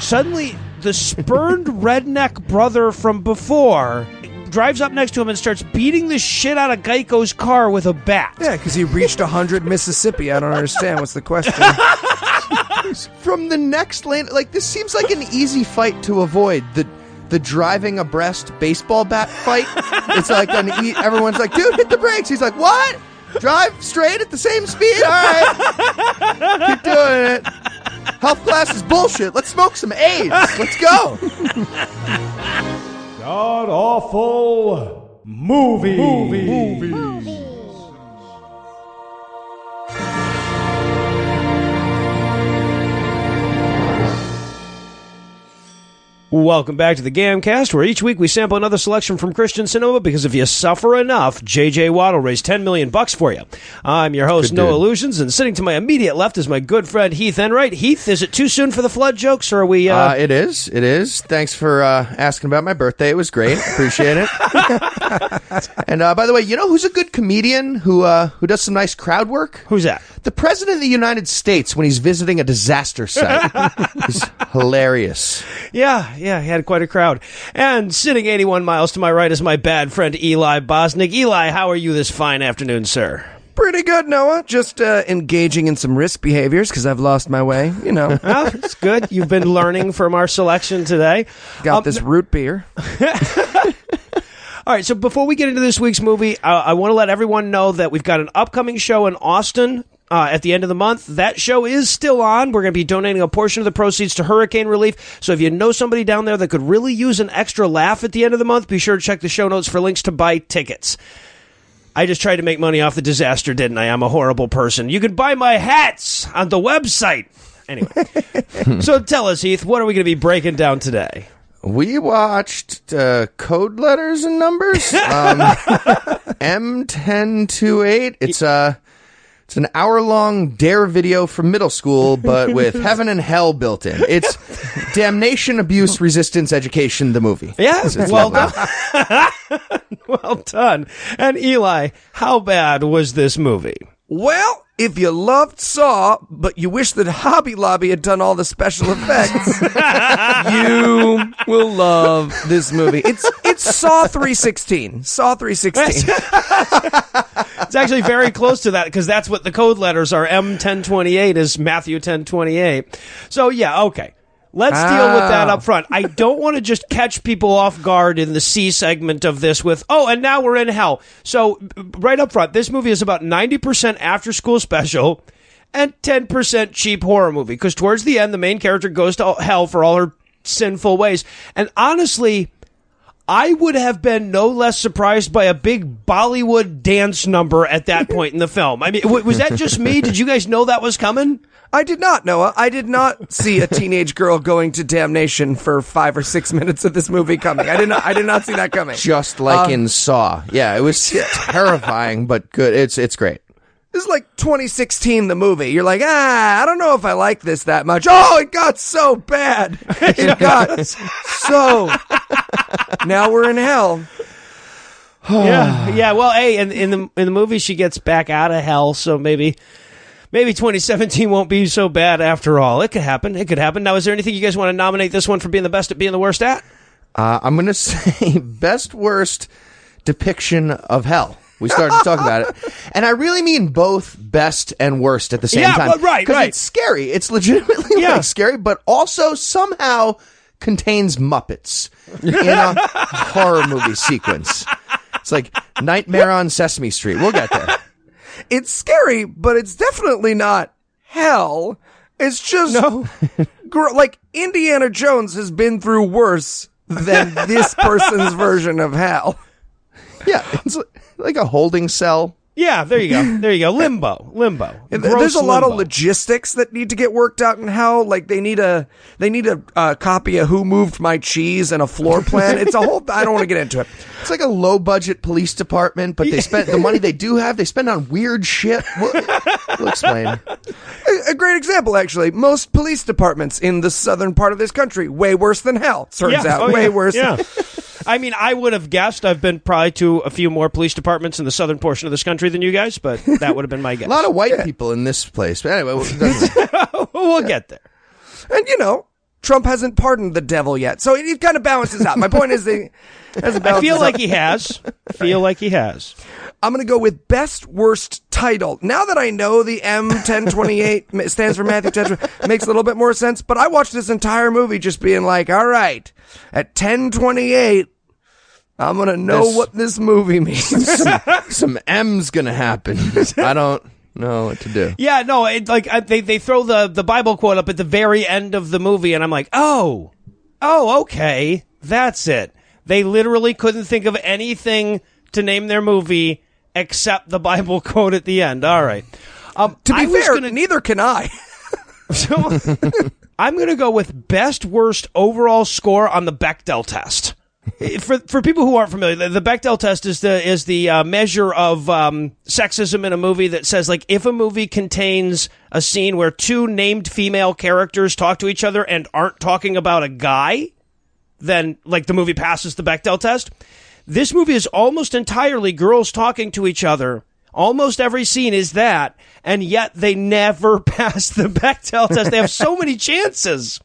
Suddenly, the spurned redneck brother from before drives up next to him and starts beating the shit out of Geico's car with a bat. Yeah, because he reached 100 Mississippi. I don't understand. What's the question? From the next lane, like, this seems like an easy fight to avoid. The driving abreast baseball bat fight. It's like everyone's like, dude, hit the brakes. He's like, what? Drive straight at the same speed? All right. Keep doing it. Health class is bullshit. Let's smoke some AIDS. Let's go. God-awful movies. Welcome back to the GAMcast, where each week we sample another selection from Christian cinema, because if you suffer enough, J.J. Watt will raise $10 million for you. I'm your host, Noah Lugeons, and sitting to my immediate left is my good friend Heath Enwright. Heath, is it too soon for the flood jokes, or are we... It is. Thanks for asking about my birthday. It was great. Appreciate it. And by the way, you know who's a good comedian who does some nice crowd work? Who's that? The President of the United States when he's visiting a disaster site. He's hilarious. Yeah, he had quite a crowd. And sitting 81 miles to my right is my bad friend Eli Bosnick. Eli, how are you this fine afternoon, sir? Pretty good, Noah. Just engaging in some risk behaviors because I've lost my way, you know. Well, it's good. You've been learning from our selection today. Got this root beer. All right, so before we get into this week's movie, I want to let everyone know that we've got an upcoming show in Austin at the end of the month. That show is still on. We're going to be donating a portion of the proceeds to hurricane relief. So if you know somebody down there that could really use an extra laugh at the end of the month, be sure to check the show notes for links to buy tickets. I just tried to make money off the disaster, didn't I? I'm a horrible person. You can buy my hats on the website. Anyway, so tell us, Heath, what are we going to be breaking down today? We watched Code Letters and Numbers, M1028. It's an hour-long dare video from middle school, but with heaven and hell built in. It's Damnation, Abuse, Resistance, Education, the movie. Yeah, well done. Well done. And Eli, how bad was this movie? Well, if you loved Saw, but you wish that Hobby Lobby had done all the special effects, you will love this movie. It's Saw 316. Saw 316. It's actually very close to that, because that's what the code letters are. M1028 is Matthew 1028. So, yeah, okay. Let's deal with that up front. I don't want to just catch people off guard in the C segment of this with, and now we're in hell. So, right up front, this movie is about 90% after-school special and 10% cheap horror movie. Because towards the end, the main character goes to hell for all her sinful ways. And honestly, I would have been no less surprised by a big Bollywood dance number at that point in the film. I mean, was that just me? Did you guys know that was coming? I did not, Noah. I did not see a teenage girl going to damnation for 5 or 6 minutes of this movie coming. I did not see that coming. Just like in Saw. Yeah, it was terrifying, but good. It's great. This is like 2016, the movie. You're like, I don't know if I like this that much. Oh, it got so bad. It got so... Now we're in hell. Yeah. Well, hey, in the movie, she gets back out of hell, so maybe 2017 won't be so bad after all. It could happen. Now, is there anything you guys want to nominate this one for being the best at being the worst at? I'm going to say best worst depiction of hell. We started to talk about it. And I really mean both best and worst at the same time. Well, right. Because it's scary. It's legitimately scary, but also somehow contains Muppets in a horror movie sequence. It's like Nightmare on Sesame Street. We'll get there. It's scary, but it's definitely not hell. It's just like Indiana Jones has been through worse than this person's version of hell. Yeah, it's like a holding cell. Yeah, there you go. Limbo. There's a lot of logistics that need to get worked out in hell. Like they need a copy of Who Moved My Cheese and a floor plan. It's a whole. I don't want to get into it. It's like a low budget police department, but they spend the money they do have. They spend on weird shit. We'll explain. A great example, actually. Most police departments in the southern part of this country way worse than hell. Turns out, way worse. Yeah. I mean, I would have guessed. I've been probably to a few more police departments in the southern portion of this country than you guys, but that would have been my guess. A lot of white people in this place. But anyway, we'll get there. And, Trump hasn't pardoned the devil yet. So it kind of balances out. My point is I feel like he has. I'm going to go with best worst title. Now that I know the M1028 stands for Matthew 10, it makes a little bit more sense. But I watched this entire movie just being like, all right, at 1028, I'm going to know what this movie means. Some M's going to happen. I don't know what to do. Yeah, no, they throw the Bible quote up at the very end of the movie, and I'm like, oh, okay, that's it. They literally couldn't think of anything to name their movie except the Bible quote at the end. All right. To be fair, neither can I. So I'm going to go with best worst overall score on the Bechdel Test. For people who aren't familiar, the Bechdel Test is the measure of sexism in a movie that says, like, if a movie contains a scene where two named female characters talk to each other and aren't talking about a guy, then, like, the movie passes the Bechdel Test. This movie is almost entirely girls talking to each other. Almost every scene is that, and yet they never pass the Bechdel Test. They have so many chances.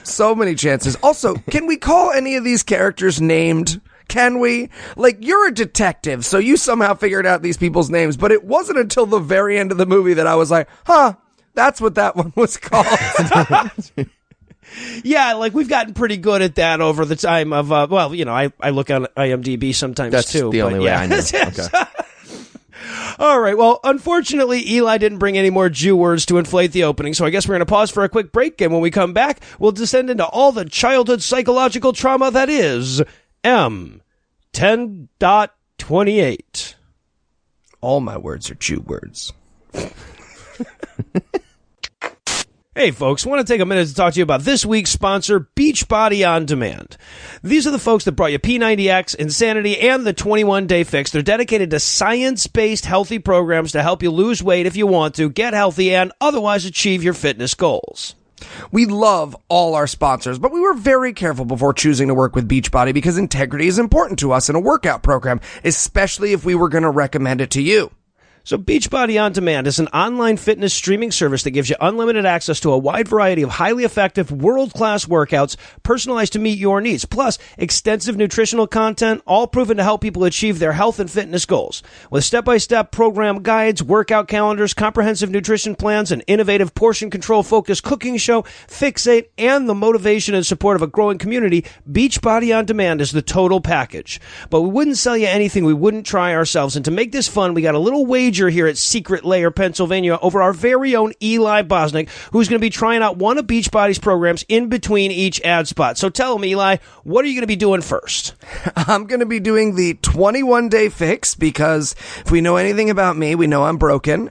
So many chances. Also, can we call any of these characters named? Can we? Like, you're a detective, so you somehow figured out these people's names, but it wasn't until the very end of the movie that I was like, that's what that one was called. Yeah, like, we've gotten pretty good at that over the time of, I look on IMDb sometimes, That's too. That's the only way I know. Okay. All right, well, unfortunately, Eli didn't bring any more Jew words to inflate the opening, so I guess we're going to pause for a quick break, and when we come back, we'll descend into all the childhood psychological trauma that is M10.28. All my words are Jew words. Hey folks, want to take a minute to talk to you about this week's sponsor, Beachbody On Demand. These are the folks that brought you P90X, Insanity, and the 21-Day Fix. They're dedicated to science-based healthy programs to help you lose weight if you want to, get healthy, and otherwise achieve your fitness goals. We love all our sponsors, but we were very careful before choosing to work with Beachbody because integrity is important to us in a workout program, especially if we were going to recommend it to you. So Beachbody On Demand is an online fitness streaming service that gives you unlimited access to a wide variety of highly effective, world-class workouts personalized to meet your needs, plus extensive nutritional content, all proven to help people achieve their health and fitness goals. With step-by-step program guides, workout calendars, comprehensive nutrition plans, an innovative portion control-focused cooking show, Fixate, and the motivation and support of a growing community, Beachbody On Demand is the total package. But we wouldn't sell you anything we wouldn't try ourselves, and to make this fun, we got a little wager here at Secret Lair, Pennsylvania, over our very own Eli Bosnick, who's going to be trying out one of Beachbody's programs in between each ad spot. So tell him, Eli, what are you going to be doing first? I'm going to be doing the 21-Day Fix because if we know anything about me, we know I'm broken.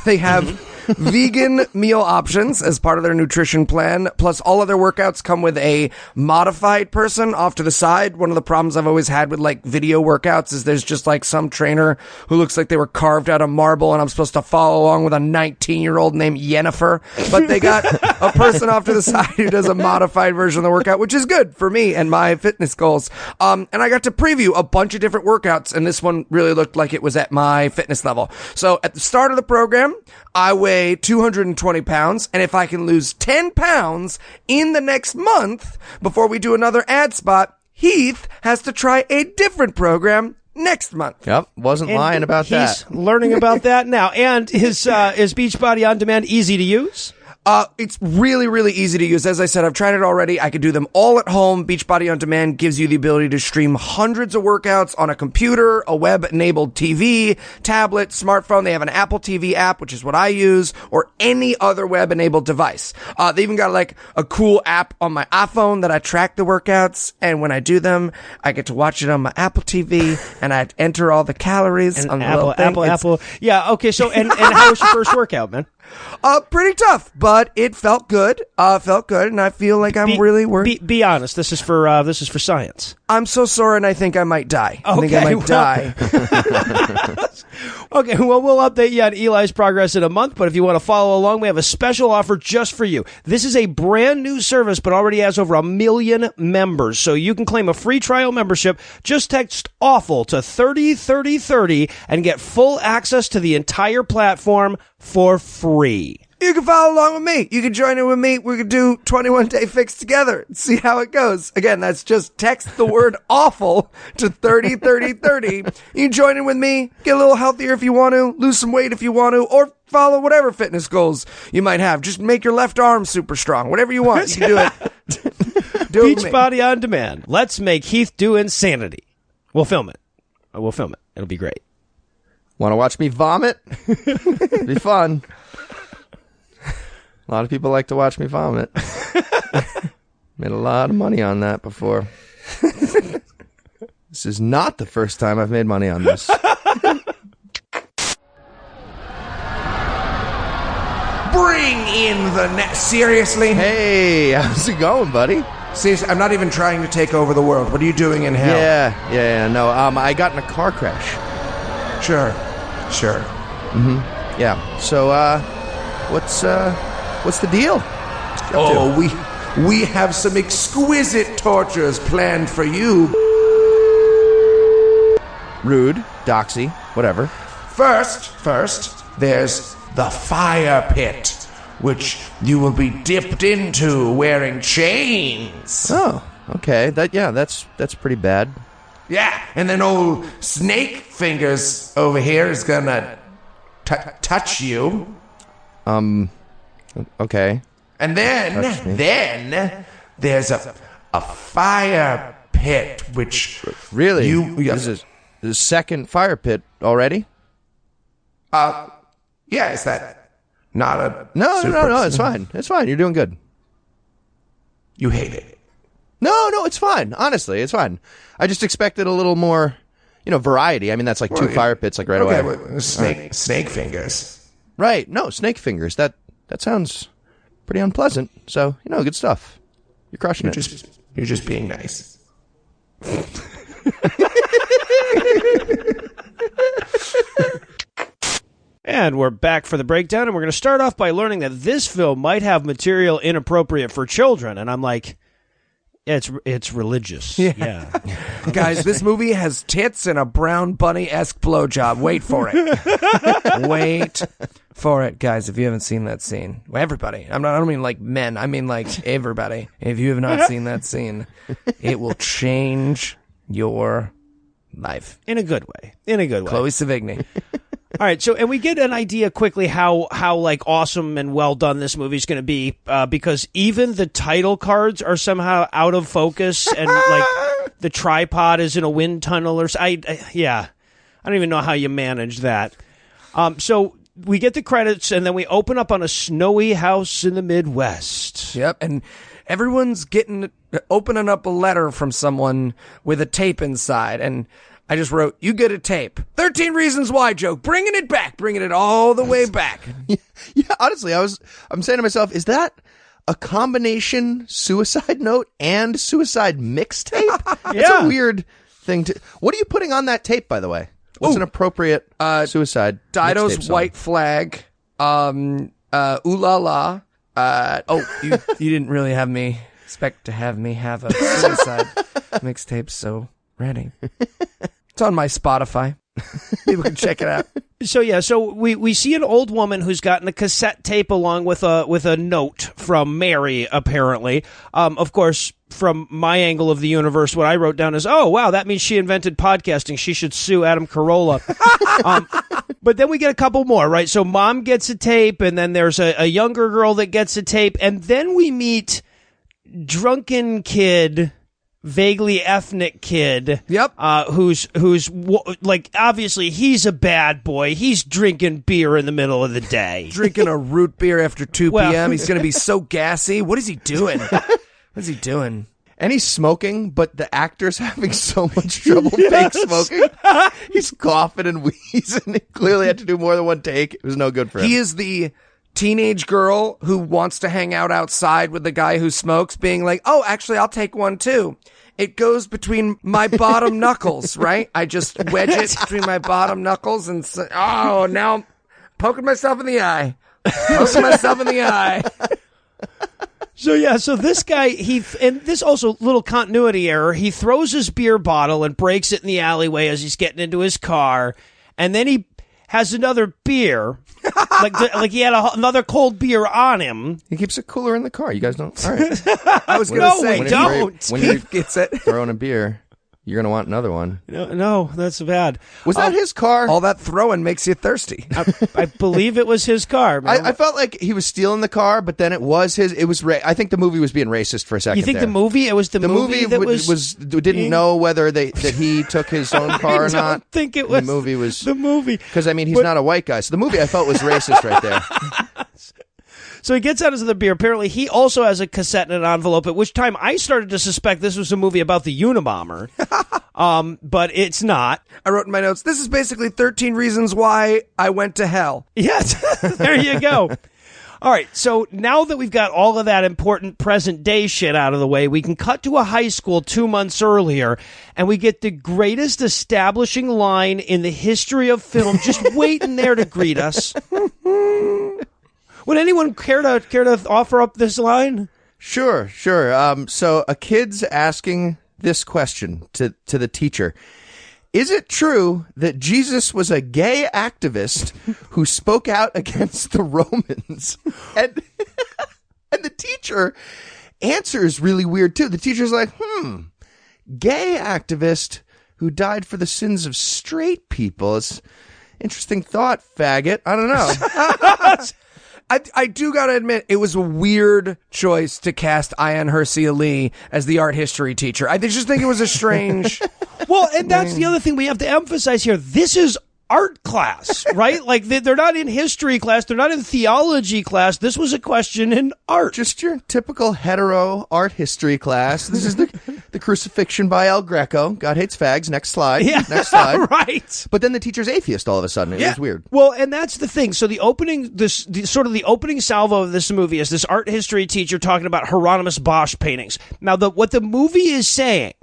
They have vegan meal options as part of their nutrition plan, plus all other workouts come with a modified person off to the side. One of the problems I've always had with like video workouts is there's just like some trainer who looks like they were carved out of marble and I'm supposed to follow along with a 19-year-old named Yennefer, but they got a person off to the side who does a modified version of the workout, which is good for me and my fitness goals. And I got to preview a bunch of different workouts, and this one really looked like it was at my fitness level. So at the start of the program, I weigh 220 pounds, and if I can lose 10 pounds in the next month before we do another ad spot, Heath has to try a different program next month. Yep, wasn't lying about that. He's learning about that now. And is Beachbody On Demand easy to use? It's really, really easy to use. As I said, I've tried it already. I could do them all at home. Beachbody On Demand gives you the ability to stream hundreds of workouts on a computer, a web-enabled TV, tablet, smartphone. They have an Apple TV app, which is what I use, or any other web-enabled device. They even got like a cool app on my iPhone that I track the workouts, and when I do them, I get to watch it on my Apple TV, and I enter all the calories on the little thing. Apple. Yeah, okay, so, and how was your first workout, man? Pretty tough, but it felt good. And I feel like I'm really working. Be honest. This is for science. I'm so sore, and I think I might die. Okay, I think I might die. Okay, well, we'll update you on Eli's progress in a month, but if you want to follow along, we have a special offer just for you. This is a brand new service, but already has over 1 million members, so you can claim a free trial membership. Just text AWFUL to 303030 and get full access to the entire platform for free. Ew, you can follow along with me. You can join in with me. We can do 21-day fix together and see how it goes. Again, that's just text the word awful to 303030. You can join in with me, get a little healthier if you want to, lose some weight if you want to, or follow whatever fitness goals you might have. Just make your left arm super strong. Whatever you want, you can do it. Do it with me. Beachbody on demand. Let's make Heath do insanity. We'll film it. It'll be great. Want to watch me vomit? Be fun. A lot of people like to watch me vomit. Made a lot of money on that before. This is not the first time I've made money on this. Bring in the seriously? Hey, how's it going, buddy? Seriously, I'm not even trying to take over the world. What are you doing in hell? Yeah, no. I got in a car crash. Sure. Mm-hmm. Yeah. So, what's the deal? We have some exquisite tortures planned for you. Rude, doxy, whatever. First, there's the fire pit, which you will be dipped into wearing chains. Oh, okay. That's pretty bad. Yeah, and then old Snake Fingers over here is gonna touch you. Okay. And then there's a fire pit, which really this is the second fire pit already. Yeah, is that not a No, it's fine. It's fine. You're doing good. You hate it. No, it's fine. Honestly, it's fine. I just expected a little more, variety. I mean, that's like two fire pits, like right away. Well, snake fingers. Right. No, snake fingers. That sounds pretty unpleasant. So, good stuff. You're crushing it. You're just being nice. And we're back for the breakdown, and we're going to start off by learning that this film might have material inappropriate for children. And I'm like, it's religious. Yeah. Guys, this movie has tits and a brown bunny-esque blowjob. Wait for it. Wait for it, guys, if you haven't seen that scene. Well, everybody. I don't mean like men. I mean like everybody. If you have not seen that scene, it will change your life. In a good way. Chloe Sevigny. All right, so and we get an idea quickly how like awesome and well done this movie's going to be because even the title cards are somehow out of focus and like the tripod is in a wind tunnel or I don't even know how you manage that. So we get the credits and then we open up on a snowy house in the Midwest. Yep, and everyone's opening up a letter from someone with a tape inside, and I just wrote, you get a tape. 13 Reasons Why joke. Bringing it all the way back. Yeah, honestly, I'm saying to myself, is that a combination suicide note and suicide mixtape? It's a weird thing to... What are you putting on that tape, by the way? What's an appropriate suicide Dido's mixtape White Flag. Ooh La La. You didn't really expect to have me have a suicide mixtape, so ready. It's on my Spotify. People can check it out. So we see an old woman who's gotten a cassette tape along with a note from Mary, apparently. Of course, from my angle of the universe, what I wrote down is, oh, wow, that means she invented podcasting. She should sue Adam Carolla. But then we get a couple more, right? So mom gets a tape, and then there's a younger girl that gets a tape, and then we meet drunken kid... vaguely ethnic kid. Yep. Who's like, obviously he's a bad boy. He's drinking beer in the middle of the day. Drinking a root beer after 2 p.m. He's going to be so gassy. What is he doing? And he's smoking, but the actor's having so much trouble fake smoking. He's coughing and wheezing. He clearly had to do more than one take. It was no good for him. He is the teenage girl who wants to hang out outside with the guy who smokes, being like, oh, actually, I'll take one too. It goes between my bottom knuckles, right? I just wedge it between my bottom knuckles and say, oh, now I'm poking myself in the eye. So this guy, and this also little continuity error, he throws his beer bottle and breaks it in the alleyway as he's getting into his car, and then he has another beer, like he had another cold beer on him. He keeps a cooler in the car. You guys don't? All right. I was going to say, we don't. When he gets it. throwing a beer, you're going to want another one. No, that's bad. Was that his car? All that throwing makes you thirsty. I believe it was his car. I felt like he was stealing the car, but then it was his. It was. I think the movie was being racist for a second. You think there. the movie? It was the movie that didn't know whether that he took his own car or not. I don't think it was the movie. Was the movie because I mean he's not a white guy, so the movie I felt was racist right there. So he gets out of the beer. Apparently, he also has a cassette in an envelope, at which time I started to suspect this was a movie about the Unabomber. But it's not. I wrote in my notes, this is basically 13 reasons why I went to hell. Yes, there you go. All right, so now that we've got all of that important present-day shit out of the way, we can cut to a high school 2 months earlier, and we get the greatest establishing line in the history of film just waiting there to greet us. Would anyone care to offer up this line? Sure. So a kid's asking this question to the teacher. Is it true that Jesus was a gay activist who spoke out against the Romans? And the teacher answers really weird, too. The teacher's like, gay activist who died for the sins of straight people. It's interesting thought, faggot. I don't know. I do gotta admit, it was a weird choice to cast Ayaan Hirsi Ali as the art history teacher. I just think it was a strange... Well, and that's the other thing we have to emphasize here. This is art class, right? Like, they're not in history class. They're not in theology class. This was a question in art. Just your typical hetero art history class. This is the crucifixion by El Greco. God hates fags. Next slide. Yeah, next slide. Right. But then the teacher's atheist all of a sudden. It was weird. Well, and that's the thing. So the opening salvo of this movie is this art history teacher talking about Hieronymus Bosch paintings. Now, what the movie is saying,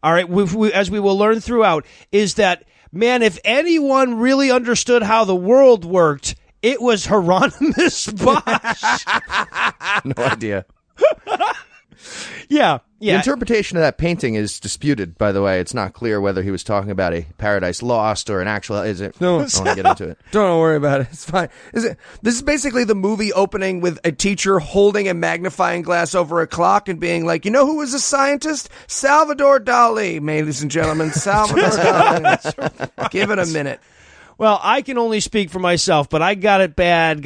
all right, as we will learn throughout, is that, man, if anyone really understood how the world worked, it was Hieronymus Bosch. No idea. Yeah. The interpretation of that painting is disputed, by the way. It's not clear whether he was talking about a Paradise Lost or an actual... Is it? No, I don't want to get into it. Don't worry about it. It's fine. This is basically the movie opening with a teacher holding a magnifying glass over a clock and being like, you know who was a scientist? Salvador Dali, ladies and gentlemen. Salvador Dali. Right. Give it a minute. Well, I can only speak for myself, but I got it bad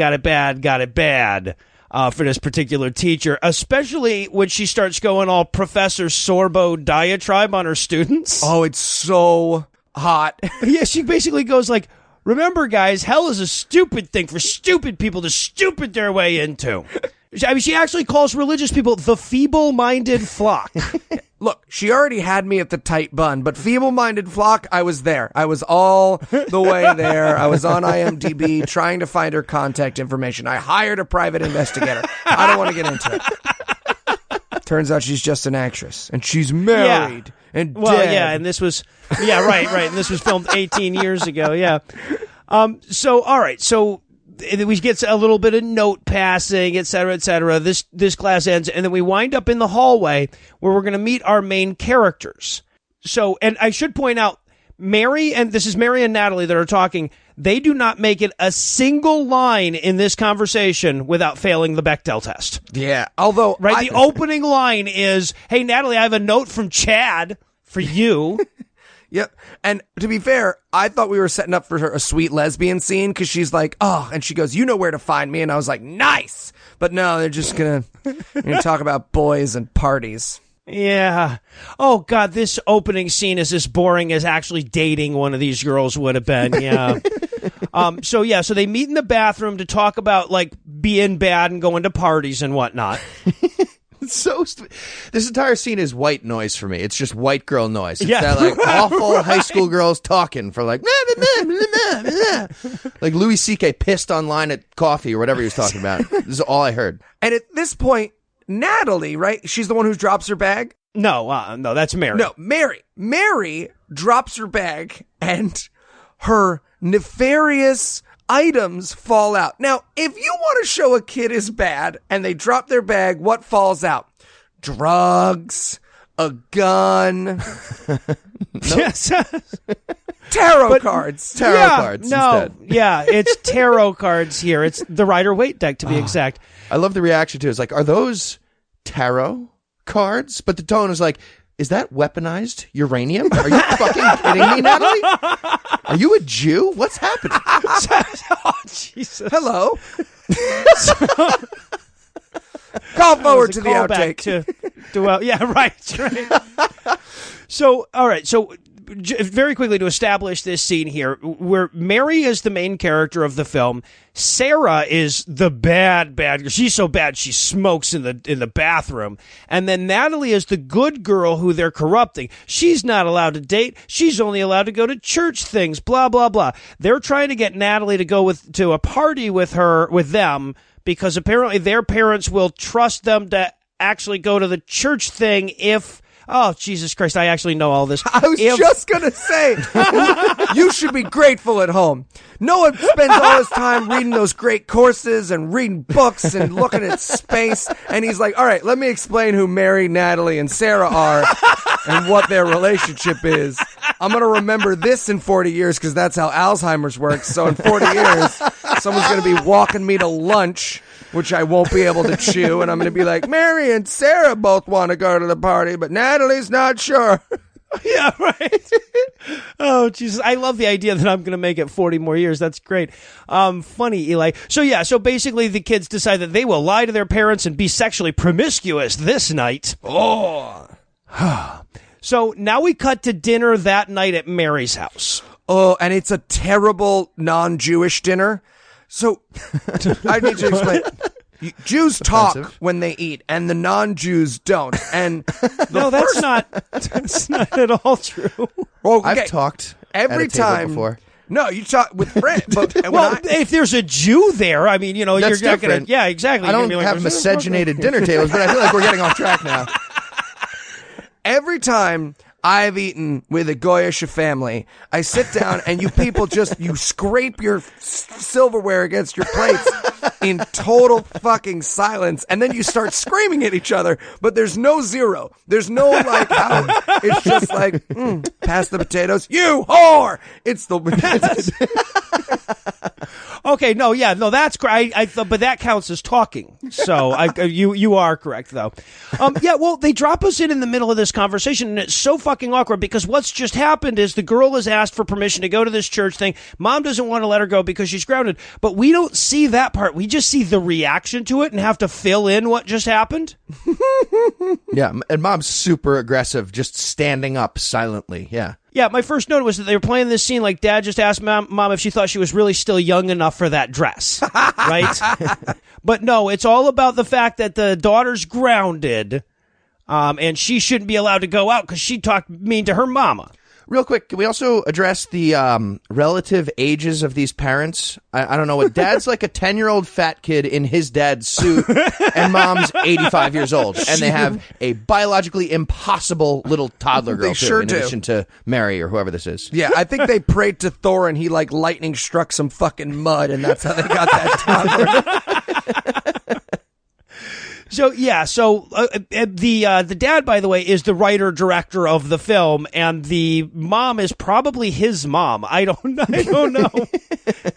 for this particular teacher, especially when she starts going all Professor Sorbo diatribe on her students. Oh, it's so hot. Yeah, she basically goes like, remember, guys, hell is a stupid thing for stupid people to stupid their way into. I mean, she actually calls religious people the feeble-minded flock. Look, she already had me at the tight bun, but feeble-minded flock, I was there. I was all the way there. I was on IMDb trying to find her contact information. I hired a private investigator. I don't want to get into it. Turns out she's just an actress, and she's married and dead. Well, yeah, and this was... Yeah, right. And this was filmed 18 years ago, yeah. So, all right, so... we get a little bit of note passing, et cetera, This class ends, and then we wind up in the hallway where we're going to meet our main characters. So, and I should point out, Mary and Natalie that are talking, they do not make it a single line in this conversation without failing the Bechdel test. Yeah, although... Right, the opening line is, hey, Natalie, I have a note from Chad for you. Yep. And to be fair, I thought we were setting up for her a sweet lesbian scene because she's like, oh, and she goes, you know where to find me. And I was like, nice. But no, they're just going to talk about boys and parties. Yeah. Oh, God, this opening scene is as boring as actually dating one of these girls would have been. Yeah. So they meet in the bathroom to talk about, like, being bad and going to parties and whatnot. This entire scene is white noise for me. It's just white girl noise. It's that like awful high school girls talking for like like Louis C.K. pissed online at coffee or whatever he was talking about. This is all I heard. And at this point, Natalie, right? She's the one who drops her bag. No, that's Mary. No, Mary. Mary drops her bag and her nefarious items fall out. Now, if you want to show a kid is bad and they drop their bag, what falls out? Drugs, a gun. Yes. Tarot cards. Tarot cards instead. Yeah, it's tarot cards here. It's the Rider-Waite deck, to be exact. I love the reaction to it. It's like, are those tarot cards? But the tone is like, is that weaponized uranium? Are you fucking kidding me, Natalie? Are you a Jew? What's happening? Oh, Jesus. Hello. Call forward to the outtake. Yeah, right. So, all right. So, very quickly to establish this scene here, where Mary is the main character of the film. Sarah is the bad girl. She's so bad she smokes in the bathroom. And then Natalie is the good girl who they're corrupting. She's not allowed to date. She's only allowed to go to church things. Blah blah blah. They're trying to get Natalie to go to a party with them because apparently their parents will trust them to actually go to the church thing if. Oh, Jesus Christ, I actually know all this. I was just going to say, you should be grateful at home. Noah spends all his time reading those great courses and reading books and looking at space, and he's like, all right, let me explain who Mary, Natalie, and Sarah are and what their relationship is. I'm going to remember this in 40 years because that's how Alzheimer's works. So in 40 years, someone's going to be walking me to lunch, which I won't be able to chew, and I'm going to be like, Mary and Sarah both want to go to the party, but Natalie's not sure. Yeah, right. Oh, Jesus. I love the idea that I'm going to make it 40 more years. That's great. Funny, Eli. So basically the kids decide that they will lie to their parents and be sexually promiscuous this night. Oh. So now we cut to dinner that night at Mary's house. Oh, and it's a terrible non-Jewish dinner. So, I need to explain. Jews talk when they eat, and the non-Jews don't. And that's not at all true. Well, okay. I've talked every at a table time before. No, you talk with friends. But if there's a Jew there, I mean, you're not going to. Yeah, exactly. I don't have miscegenated dinner tables, but I feel like we're getting off track now. Every time I've eaten with a Goyish family, I sit down and you people you scrape your silverware against your plates in total fucking silence, and then you start screaming at each other, but there's no zero. There's no how. It's just like, pass the potatoes, you whore! It's the... Okay, that's great. But that counts as talking. So you are correct though. They drop us in the middle of this conversation, and it's so fucking awkward because what's just happened is the girl has asked for permission to go to this church thing. Mom doesn't want to let her go because she's grounded, but we don't see that part. We just see the reaction to it and have to fill in what just happened. Yeah, and Mom's super aggressive, just standing up silently. Yeah. Yeah, my first note was that they were playing this scene like Dad just asked Mom if she thought she was really still young enough for that dress, right? But no, it's all about the fact that the daughter's grounded, and she shouldn't be allowed to go out because she talked mean to her mama. Real quick, can we also address the relative ages of these parents? I don't know what Dad's like a 10-year-old fat kid in his dad's suit, and Mom's 85 years old, and they have a biologically impossible little toddler girl too, in addition to Mary or whoever this is. Yeah, I think they prayed to Thor, and he lightning struck some fucking mud, and that's how they got that toddler. The dad, by the way, is the writer-director of the film, and the mom is probably his mom. I don't know.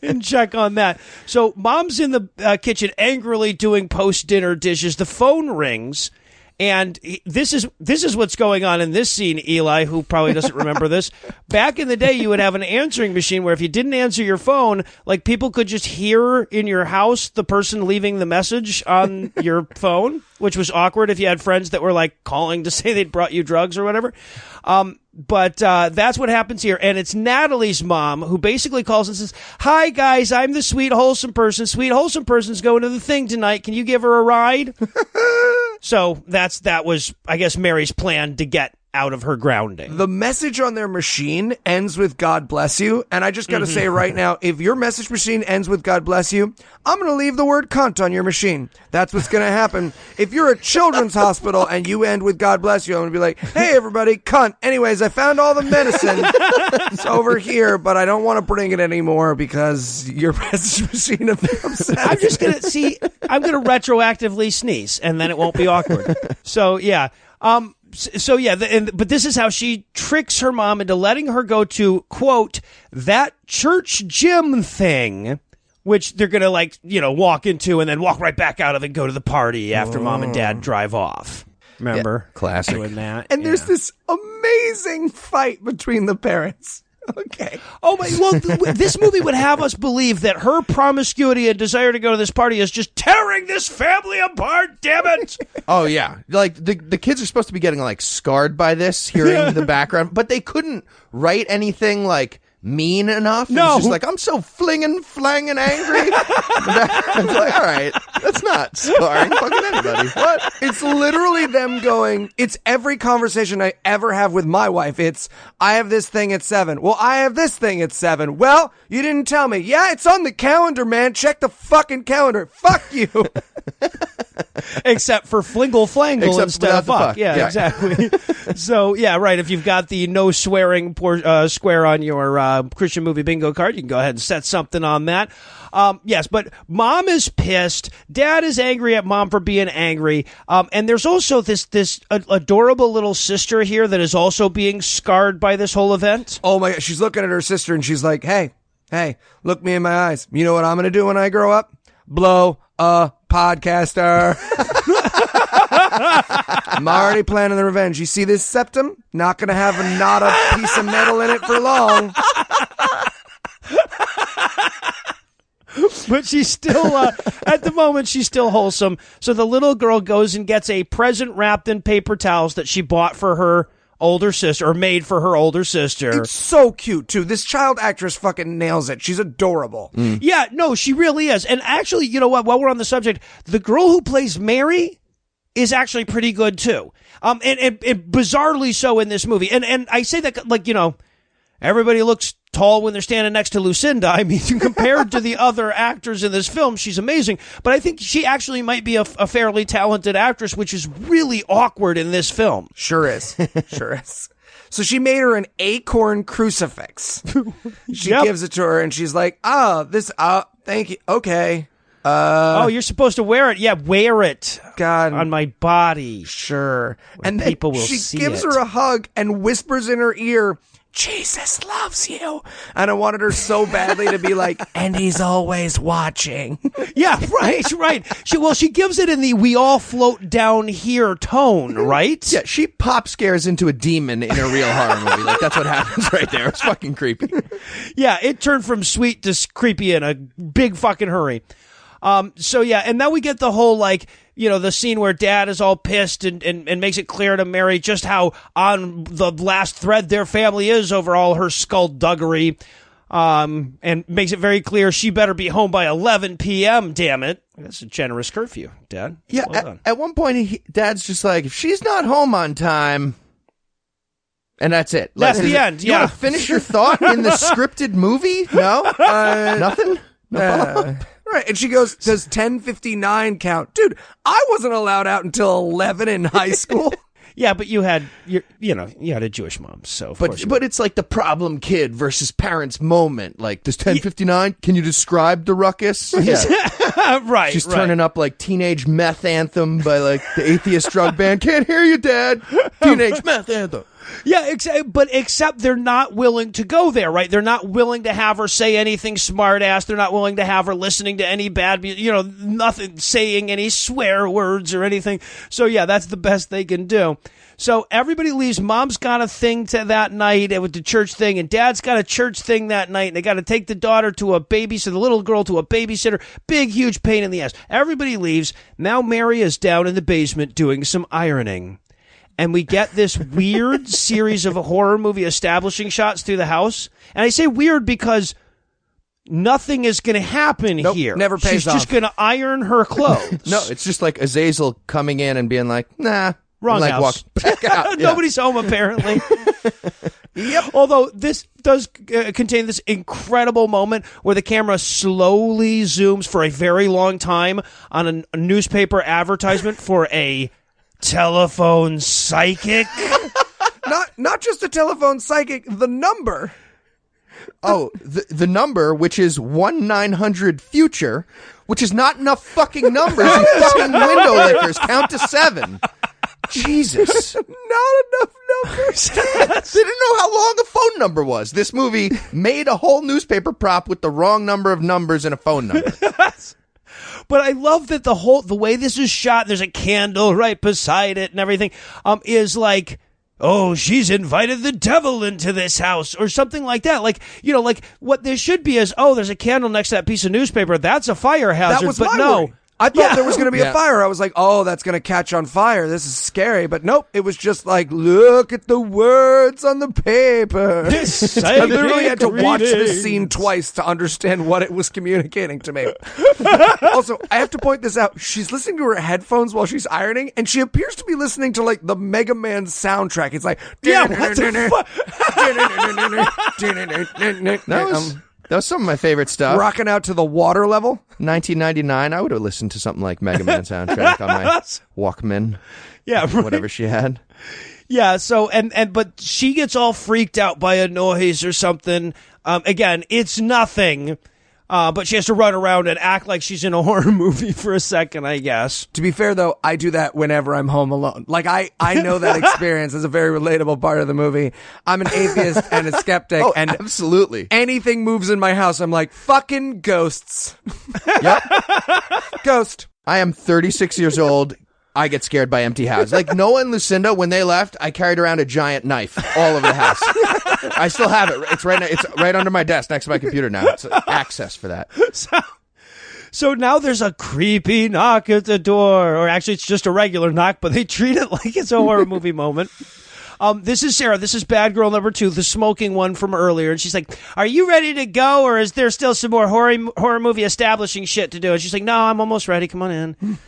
And check on that. So Mom's in the kitchen angrily doing post-dinner dishes. The phone rings. And this is what's going on in this scene, Eli, who probably doesn't remember this. Back in the day, you would have an answering machine where if you didn't answer your phone, people could just hear in your house the person leaving the message on your phone, which was awkward if you had friends that were calling to say they'd brought you drugs or whatever. But that's what happens here. And it's Natalie's mom who basically calls and says, "Hi, guys, I'm the sweet, wholesome person. Sweet, wholesome person's going to the thing tonight. Can you give her a ride?" So that was, I guess, Mary's plan to get out of her grounding. The message on their machine ends with "God bless you." And I just got to say right now, if your message machine ends with "God bless you," I'm going to leave the word "cunt" on your machine. That's what's going to happen. If you're a children's hospital and you end with "God bless you," I'm going to be like, "Hey, everybody, cunt. Anyways, I found all the medicine. It's over here, but I don't want to bring it anymore because your message machine upset." I'm just going to I'm going to retroactively sneeze, and then it won't be awkward. So, yeah. So yeah, but this is how she tricks her mom into letting her go to, quote, that church gym thing, which they're gonna walk into and then walk right back out of and go to the party after mom and dad drive off. Remember? Yeah, classic. Doing that. And there's this amazing fight between the parents. Okay. Oh my! Well, this movie would have us believe that her promiscuity and desire to go to this party is just tearing this family apart. Damn it! Oh yeah, like the kids are supposed to be getting scarred by this, hearing the background, but they couldn't write anything mean enough. No, it's just I'm so flanging angry. It's all right, that's not scarring fucking anybody. What? It's literally them going, it's every conversation I ever have with my wife. It's, I have this thing at 7. Well, I have this thing at 7. Well, you didn't tell me. Yeah, it's on the calendar, man. Check the fucking calendar. Fuck you. Except for flingle flangle Except instead of fuck. Yeah, exactly. So, yeah, right. If you've got the no swearing square on your Christian movie bingo card, you can go ahead and set something on that. Yes, but mom is pissed. Dad is angry at mom for being angry. And there's also this adorable little sister here that is also being scarred by this whole event. Oh my God. She's looking at her sister and she's like, hey, look me in my eyes. You know what I'm going to do when I grow up? Blow a podcaster. I'm already planning the revenge. You see this septum? Not going to have not a piece of metal in it for long. But she's still, at the moment, she's still wholesome. So the little girl goes and gets a present wrapped in paper towels that she bought for her older sister, or made for her older sister. It's so cute, too. This child actress fucking nails it. She's adorable. Mm. Yeah, no, she really is. And actually, you know what? While we're on the subject, the girl who plays Mary is actually pretty good, too. And bizarrely so in this movie. And I say that, everybody looks tall when they're standing next to Lucinda. I mean, compared to the other actors in this film, she's amazing. But I think she actually might be a fairly talented actress, which is really awkward in this film. Sure is. Sure is. So she made her an acorn crucifix. She gives it to her and she's like, thank you. Okay. You're supposed to wear it. Yeah, wear it. God. On my body. Sure. And then people will see she gives it. her a hug and whispers in her ear, Jesus loves you. And I wanted her so badly to be like, and he's always watching. Yeah, right. She gives it in the we all float down here tone, right? Yeah, she pop scares into a demon in a real horror movie. That's what happens right there. It's fucking creepy. Yeah, it turned from sweet to creepy in a big fucking hurry. And now we get the whole, the scene where dad is all pissed and makes it clear to Mary just how on the last thread their family is over all her skullduggery. And makes it very clear she better be home by 11 p.m., damn it. That's a generous curfew, Dad. Yeah, well at one point, Dad's just like, if she's not home on time... And that's it. That's the end, You want to finish your thought in the scripted movie? No? Nothing? No. Right. And she goes, does 10:59 count? Dude, I wasn't allowed out until 11 in high school. Yeah, but you had a Jewish mom, so but it's like the problem kid versus parents moment. Does 10:59? Can you describe the ruckus? Yeah. Right. She's turning up teenage meth anthem by the atheist drug band. Can't hear you, Dad. Teenage meth anthem. Yeah, except they're not willing to go there, right? They're not willing to have her say anything smart ass. They're not willing to have her listening to any bad, nothing, saying any swear words or anything. So yeah, that's the best they can do. So everybody leaves. Mom's got a thing that night with the church thing, and Dad's got a church thing that night, and they got to take the daughter to a babysitter, the little girl to a babysitter. Big, huge pain in the ass. Everybody leaves. Now Mary is down in the basement doing some ironing. And we get this weird series of horror movie establishing shots through the house. And I say weird because nothing is going to happen here. Never pays She's off. just going to iron her clothes. No, it's just like Azazel coming in and being like, nah. Wrong and house. Walk back out. Yeah. Nobody's home, apparently. Yep. Although this does contain this incredible moment where the camera slowly zooms for a very long time on a newspaper advertisement for a telephone psychic. Not just a telephone psychic, the number. Oh, the number, which is 1-900-FUTURE, which is not enough fucking numbers. You fucking window lickers. Count to 7. Jesus. Not enough numbers. They didn't know how long a phone number was. This movie made a whole newspaper prop with the wrong number of numbers and a phone number. But I love that the way this is shot, there's a candle right beside it and everything, is like, oh, she's invited the devil into this house or something like that. Like, like what this should be is, oh, there's a candle next to that piece of newspaper. That's a fire hazard. That was but my no. worry. I thought there was going to be Yeah. a fire. I was like, oh, that's going to catch on fire. This is scary. But nope, it was just like, look at the words on the paper. I literally had to watch this scene twice to understand what it was communicating to me. Also, I have to point this out. She's listening to her headphones while she's ironing, and she appears to be listening to like the Mega Man soundtrack. It's like, Yeah, what the fuck? That was some of my favorite stuff. rocking out to the water level. 1999, I would have listened to something like Mega Man soundtrack on my Walkman, Yeah, right. whatever she had. Yeah, so but she gets all freaked out by a noise or something. Again, it's nothing. But she has to run around and act like she's in a horror movie for a second, I guess. To be fair, though, I do that whenever I'm home alone. Like, I know that experience is a very relatable part of the movie. I'm an atheist and a skeptic, Oh, and absolutely. anything moves in my house, I'm like, fucking ghosts. Yep. Ghost. I am 36 years old. I get scared by empty houses. Like Noah and Lucinda, when they left, I carried around a giant knife all over the house. I still have it. It's right under my desk next to my computer now. It's access for that. So now there's a creepy knock at the door, or actually it's just a regular knock, but they treat it like it's a horror movie moment. This is Sarah. This is bad girl number 2, the smoking one from earlier. And she's like, are you ready to go, or is there still some more horror movie establishing shit to do? And she's like, no, I'm almost ready. Come on in.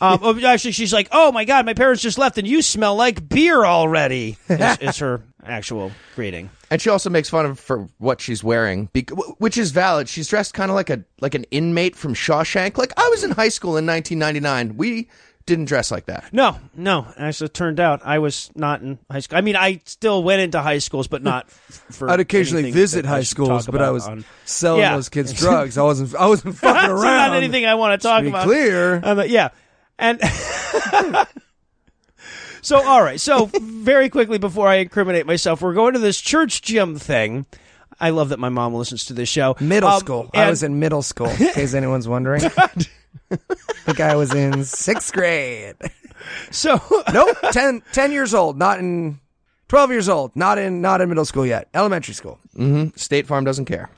Actually, she's like, oh, my God, my parents just left, and you smell like beer already, is her actual greeting. And she also makes fun of for what she's wearing, which is valid. She's dressed kind of like an inmate from Shawshank. Like, I was in high school in 1999. We didn't dress like that. No. As it turned out, I was not in high school. I mean, I still went into high schools, but not for I'd occasionally anything visit that I high should schools, talk but I about was on- selling Yeah. those kids drugs. I wasn't fucking around. So not anything I want to talk To be about. clear. Yeah. And so, all right. So very quickly before I incriminate myself, we're going to this church gym thing. I love that my mom listens to this show. Middle school. I and- was in middle school, in case anyone's wondering. I think I was in 6th grade. So Nope, 10 years old, not in 12 years old, not in middle school yet. Elementary school. State Farm doesn't care.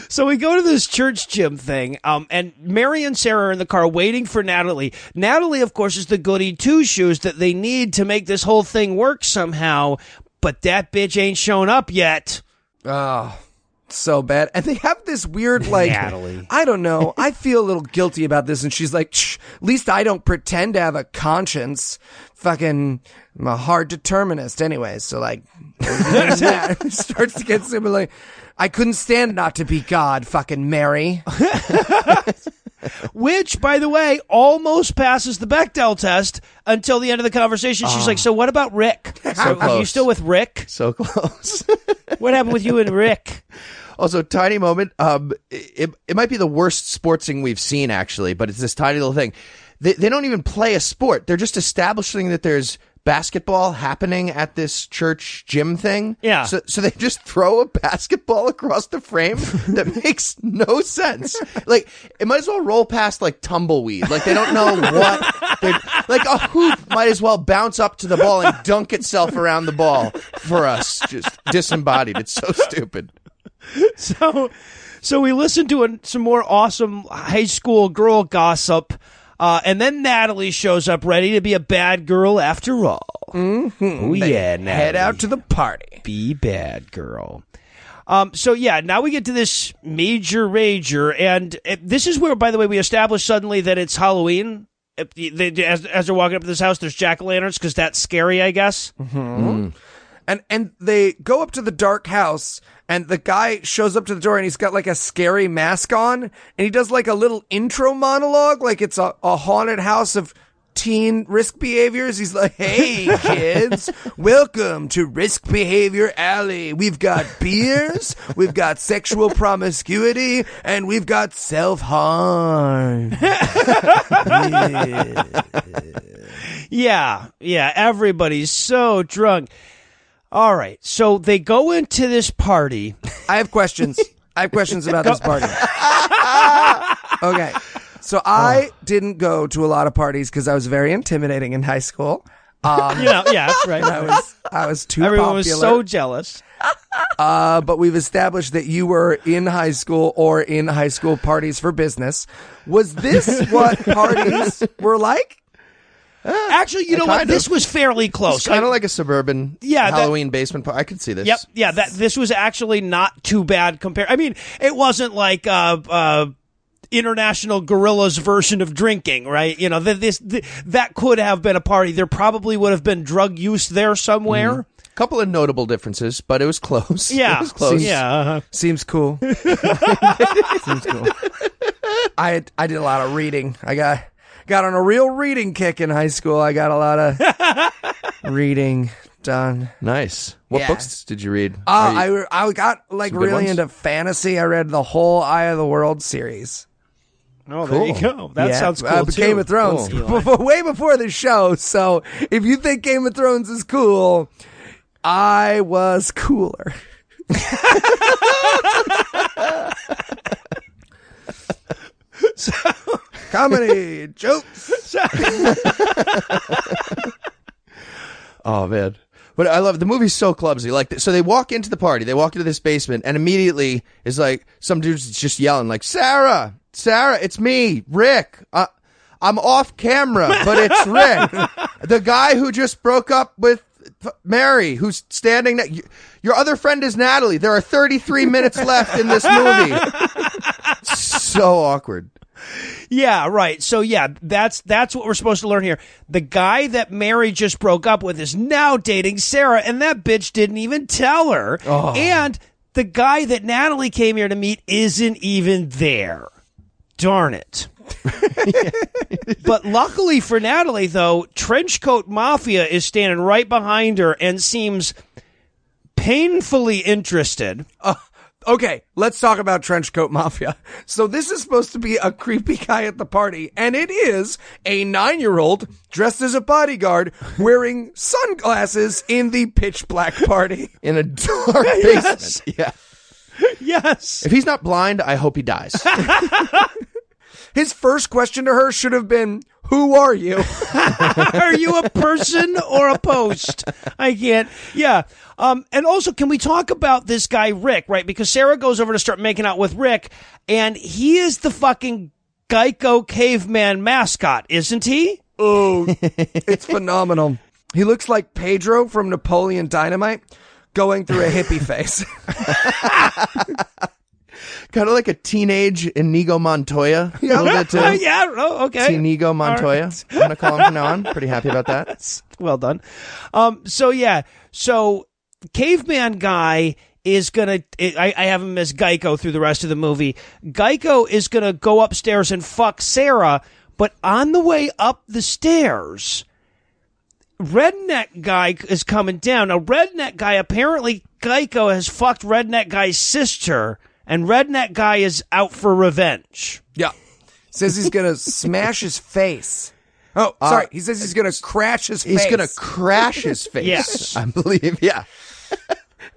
So we go to this church gym thing, and Mary and Sarah are in the car waiting for Natalie. Natalie, of course, is the goody two-shoes that they need to make this whole thing work somehow, but that bitch ain't shown up yet. Oh, so bad. And they have this weird, like, Natalie. I don't know. I feel a little guilty about this. And she's like, shh, at least I don't pretend to have a conscience. Fucking, I'm a hard determinist anyway. So, like, it starts to get super like, I couldn't stand not to be God, fucking Mary. Which, by the way, almost passes the Bechdel test until the end of the conversation. She's like, so what about Rick? So Are you close. still with Rick? So close. What happened with you and Rick? Also, tiny moment. It might be the worst sports thing we've seen, actually, but it's this tiny little thing. They don't even play a sport. They're just establishing that there's basketball happening at this church gym thing. Yeah. So they just throw a basketball across the frame that makes no sense. Like, it might as well roll past, like, tumbleweed. Like, they don't know what. Like, a hoop might as well bounce up to the ball and dunk itself around the ball for us. Just disembodied. It's so stupid. So we listened to some more awesome high school girl gossip, and then Natalie shows up ready to be a bad girl after all. Mm-hmm. Oh, yeah, Natalie. Head out to the party. Be bad girl. So yeah, now we get to this major rager, and this is where, by the way, we establish suddenly that it's Halloween. As they're walking up to this house, there's jack-o'-lanterns because that's scary, I guess. Mm-hmm. And they go up to the dark house, and the guy shows up to the door, and he's got like a scary mask on, and he does like a little intro monologue, like it's a haunted house of teen risk behaviors. He's like, hey, kids, welcome to Risk Behavior Alley. We've got beers, we've got sexual promiscuity, and we've got self-harm. Yeah, everybody's so drunk. All right, so they go into this party. I have questions about this party. Okay. So I didn't go to a lot of parties because I was very intimidating in high school. Yeah, right. I was too Everyone popular. was so jealous. But we've established that you were in high school or in high school parties for business. Was this what parties were like? Actually, you know what? This was fairly close. It's kind of like a suburban Halloween basement party. I could see this. Yep. Yeah, this was actually not too bad compared. I mean, it wasn't like International Gorillas version of drinking, right? You know, that could have been a party. There probably would have been drug use there somewhere. Mm-hmm. Couple of notable differences, but it was close. Yeah. It was close. Seems cool. Seems cool. I did a lot of reading. I got on a real reading kick in high school. I got a lot of reading done. Nice. What books did you read? I got like really ones? into fantasy. I read the whole Eye of the World series. Oh, there you go. That sounds cool, too. Game of Thrones. Cool. Way before the show. So if you think Game of Thrones is cool, I was cooler. Comedy, jokes. Oh, man. But I love the movie's so clumsy. Like, so they walk into the party, they walk into this basement, and immediately is like some dude's just yelling, like, Sarah, it's me, Rick. I'm off camera, but it's Rick, the guy who just broke up with Mary, who's standing there. Your other friend is Natalie. There are 33 minutes left in this movie. So awkward. Yeah, right. So yeah, that's what we're supposed to learn here. The guy that Mary just broke up with is now dating Sarah, and that bitch didn't even tell her. Oh. And the guy that Natalie came here to meet isn't even there. Darn it. But luckily for Natalie, though, Trenchcoat Mafia is standing right behind her and seems painfully interested. Okay, let's talk about Trenchcoat Mafia. So this is supposed to be a creepy guy at the party, and it is a 9-year-old dressed as a bodyguard wearing sunglasses in the pitch black party. In a dark basement. Yeah. Yes. If he's not blind, I hope he dies. His first question to her should have been, who are you? Are you a person or a post? I can't. Yeah. And also, can we talk about this guy, Rick, right? Because Sarah goes over to start making out with Rick, and he is the fucking Geico caveman mascot, isn't he? Oh, it's phenomenal. He looks like Pedro from Napoleon Dynamite going through a hippie phase. Kind of like a teenage Inigo Montoya. A little bit too. Yeah, okay. Inigo Montoya. Right. I'm going to call him from now on. Pretty happy about that. Well done. So caveman guy is going to, I have him as Geico through the rest of the movie. Geico is going to go upstairs and fuck Sarah, but on the way up the stairs, Redneck guy is coming down. Now, Redneck guy, apparently Geico has fucked Redneck guy's sister, and Redneck guy is out for revenge. Yeah. Says he's going to smash his face. Oh, sorry. He says he's going to crash his face. He's going to crash his face. Yes. I believe, yeah.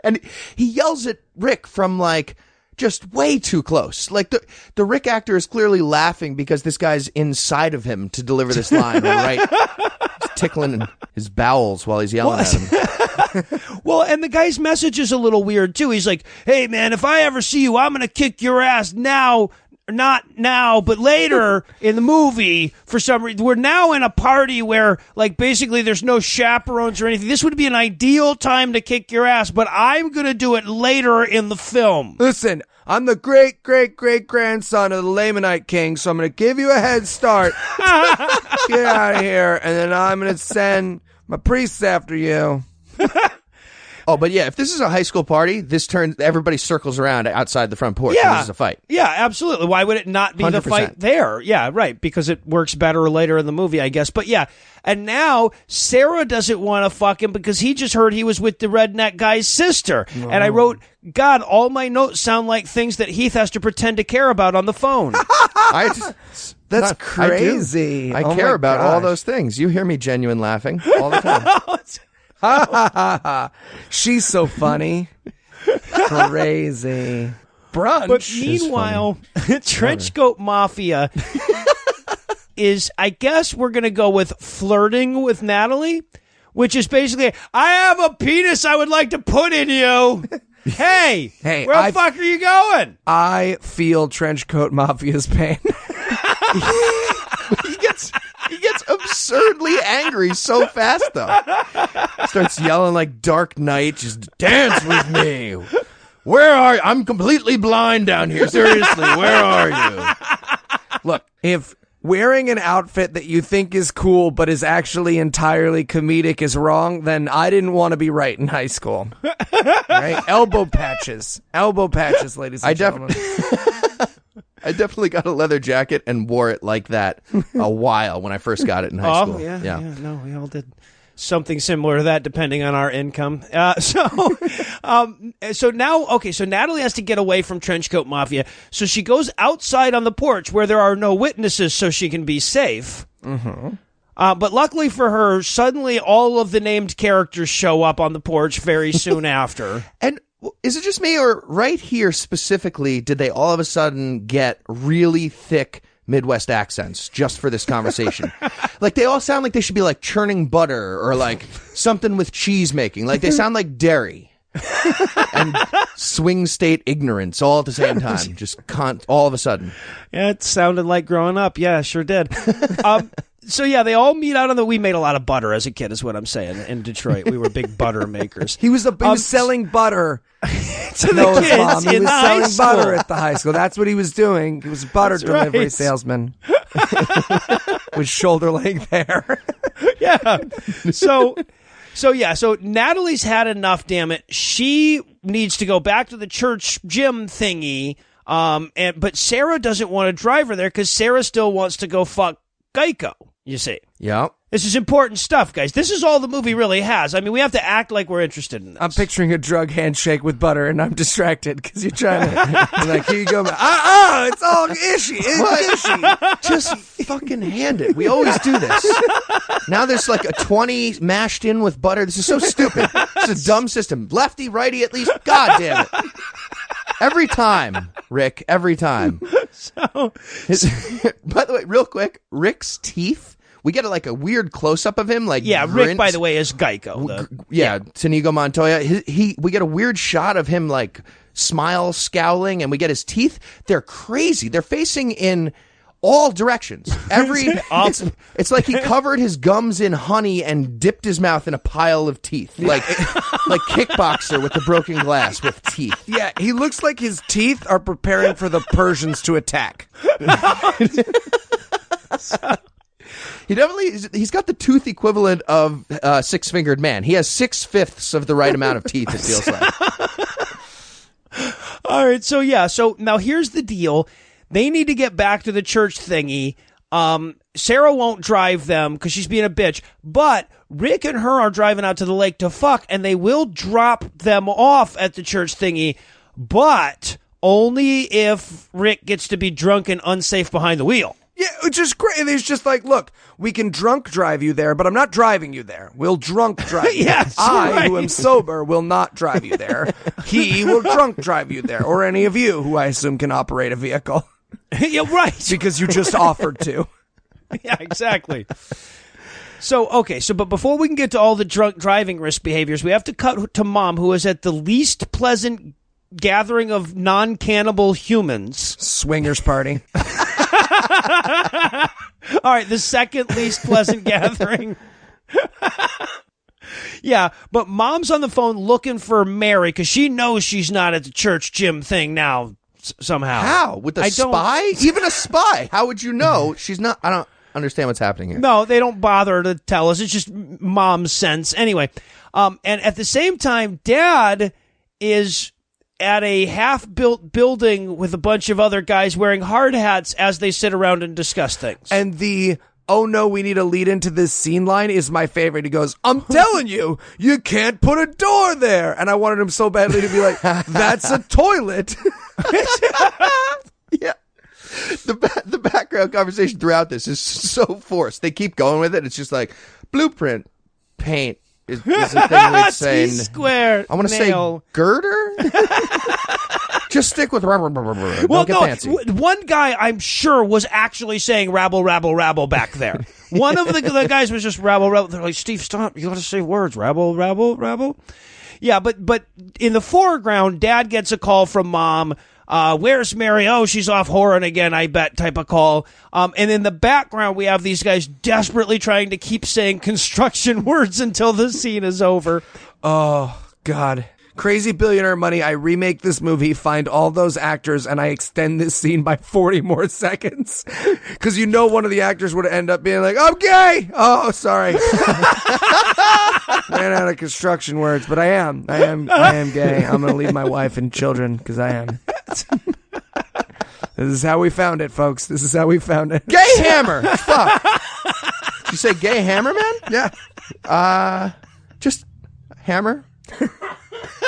And he yells at Rick from, like, just way too close. Like, the Rick actor is clearly laughing because this guy's inside of him to deliver this line, right? He's tickling his bowels while he's yelling at him. Well, and the guy's message is a little weird, too. He's like, hey, man, if I ever see you, I'm going to kick your ass now. Not now, but later in the movie, for some reason. We're now in a party where, like, basically there's no chaperones or anything. This would be an ideal time to kick your ass, but I'm going to do it later in the film. Listen, I'm the great-great-great-grandson of the Lamanite king, so I'm going to give you a head start. Get out of here, and then I'm going to send my priests after you. Oh, but yeah, if this is a high school party, everybody circles around outside the front porch. Yeah. And this is a fight. Yeah, absolutely. Why would it not be the 100%. fight there? Yeah, right. Because it works better later in the movie, I guess. But yeah, and now Sarah doesn't want to fuck him because he just heard he was with the redneck guy's sister. Oh. And I wrote, God, all my notes sound like things that Heath has to pretend to care about on the phone. That's crazy. I care about all those things. You hear me genuine laughing all the time. She's so funny. Crazy. Brunch. But meanwhile, Trenchcoat Mafia is, I guess we're going to go with flirting with Natalie, which is basically, I have a penis I would like to put in you. Hey, where the fuck are you going? I feel Trenchcoat Mafia's pain. He gets absurdly angry so fast, though. Starts yelling like Dark Knight, just dance with me. Where are you? I'm completely blind down here. Seriously, where are you? Look, if wearing an outfit that you think is cool but is actually entirely comedic is wrong, then I didn't want to be right in high school. Right? Elbow patches, ladies and gentlemen. I definitely got a leather jacket and wore it like that a while when I first got it in high school. Yeah. No, we all did something similar to that, depending on our income. So Natalie has to get away from Trenchcoat Mafia. So she goes outside on the porch where there are no witnesses so she can be safe. Mm-hmm. But luckily for her, suddenly all of the named characters show up on the porch very soon after. And is it just me, or right here specifically, did they all of a sudden get really thick Midwest accents just for this conversation? Like, they all sound like they should be like churning butter or like something with cheese making. Like, they sound like dairy and swing state ignorance all at the same time. Just all of a sudden. Yeah, it sounded like growing up. Yeah, sure did. So yeah, they all meet out on we made a lot of butter as a kid, is what I'm saying. In Detroit, we were big butter makers. He was selling butter to the kids mom. He in was high selling school. Butter at the high school. That's what he was doing. He was a butter delivery salesman with shoulder length hair. Yeah. So Natalie's had enough. Damn it, she needs to go back to the church gym thingy. But Sarah doesn't want to drive her there because Sarah still wants to go fuck Geico. You see. Yeah. This is important stuff, guys. This is all the movie really has. I mean, we have to act like we're interested in this. I'm picturing a drug handshake with butter, and I'm distracted because you're trying to, like, here you go. It's all ishy. It's ishy. Just fucking hand it. We always do this. Now there's like a 20 mashed in with butter. This is so stupid. It's a dumb system. Lefty, righty, at least. God damn it. Every time, Rick. Every time. By the way, real quick, Rick's teeth. We get a weird close up of him, like Rick, by the way, is Geico. Tinigo Montoya. We get a weird shot of him like scowling, and we get his teeth. They're crazy. They're facing in all directions. It's like he covered his gums in honey and dipped his mouth in a pile of teeth, like Kickboxer with the broken glass with teeth. Yeah, he looks like his teeth are preparing for the Persians to attack. He he's got the tooth equivalent of Six-Fingered Man. He has 6/5 of the right amount of teeth, it feels like. All right, so now here's the deal. They need to get back to the church thingy. Sarah won't drive them because she's being a bitch, but Rick and her are driving out to the lake to fuck, and they will drop them off at the church thingy, but only if Rick gets to be drunk and unsafe behind the wheel. Yeah, which is great. And he's just like, look, we can drunk drive you there, but I'm not driving you there. We'll drunk drive you Yes, there. right. Who am sober, will not drive you there. He will drunk drive you there, or any of you who I assume can operate a vehicle. Yeah, right. Because you just offered to. Yeah, exactly. But before we can get to all the drunk driving risk behaviors, we have to cut to Mom, who is at the least pleasant gathering of non-cannibal humans. Swingers party. All right, the second least pleasant gathering. Yeah, but Mom's on the phone looking for Mary because she knows she's not at the church gym thing now somehow. How? With a spy? Even a spy. How would you know she's not? I don't understand what's happening here. No, they don't bother to tell us. It's just Mom's sense. Anyway, And at the same time, Dad is at a half-built building with a bunch of other guys wearing hard hats as they sit around and discuss things. And the, oh no, we need a lead into this scene line is my favorite. He goes, I'm telling you, you can't put a door there. And I wanted him so badly to be like, that's a toilet. Yeah. The background conversation throughout this is so forced. They keep going with it. It's just like blueprint, paint is a thing we'd say. T-square. I want to say girder. Just stick with rubber. Don't get fancy. One guy I'm sure was actually saying rabble, rabble, rabble back there. One of the guys was just rabble, rabble. They're like, Steve, stop. You got to say words. Rabble, rabble, rabble. Yeah, but in the foreground, Dad gets a call from Mom. Where's Mary? Oh, she's off whoring again, I bet, type of call. And in the background, we have these guys desperately trying to keep saying construction words until the scene is over. Oh, God. Crazy Billionaire Money. I remake this movie, find all those actors, and I extend this scene by 40 more seconds. Because you know one of the actors would end up being like, I'm gay! Oh, sorry. Ran out of construction words, but I am gay. I'm going to leave my wife and children because I am. This is how we found it, folks. This is how we found it. Gay hammer! Fuck. Did you say gay hammer, man? Yeah. Just hammer?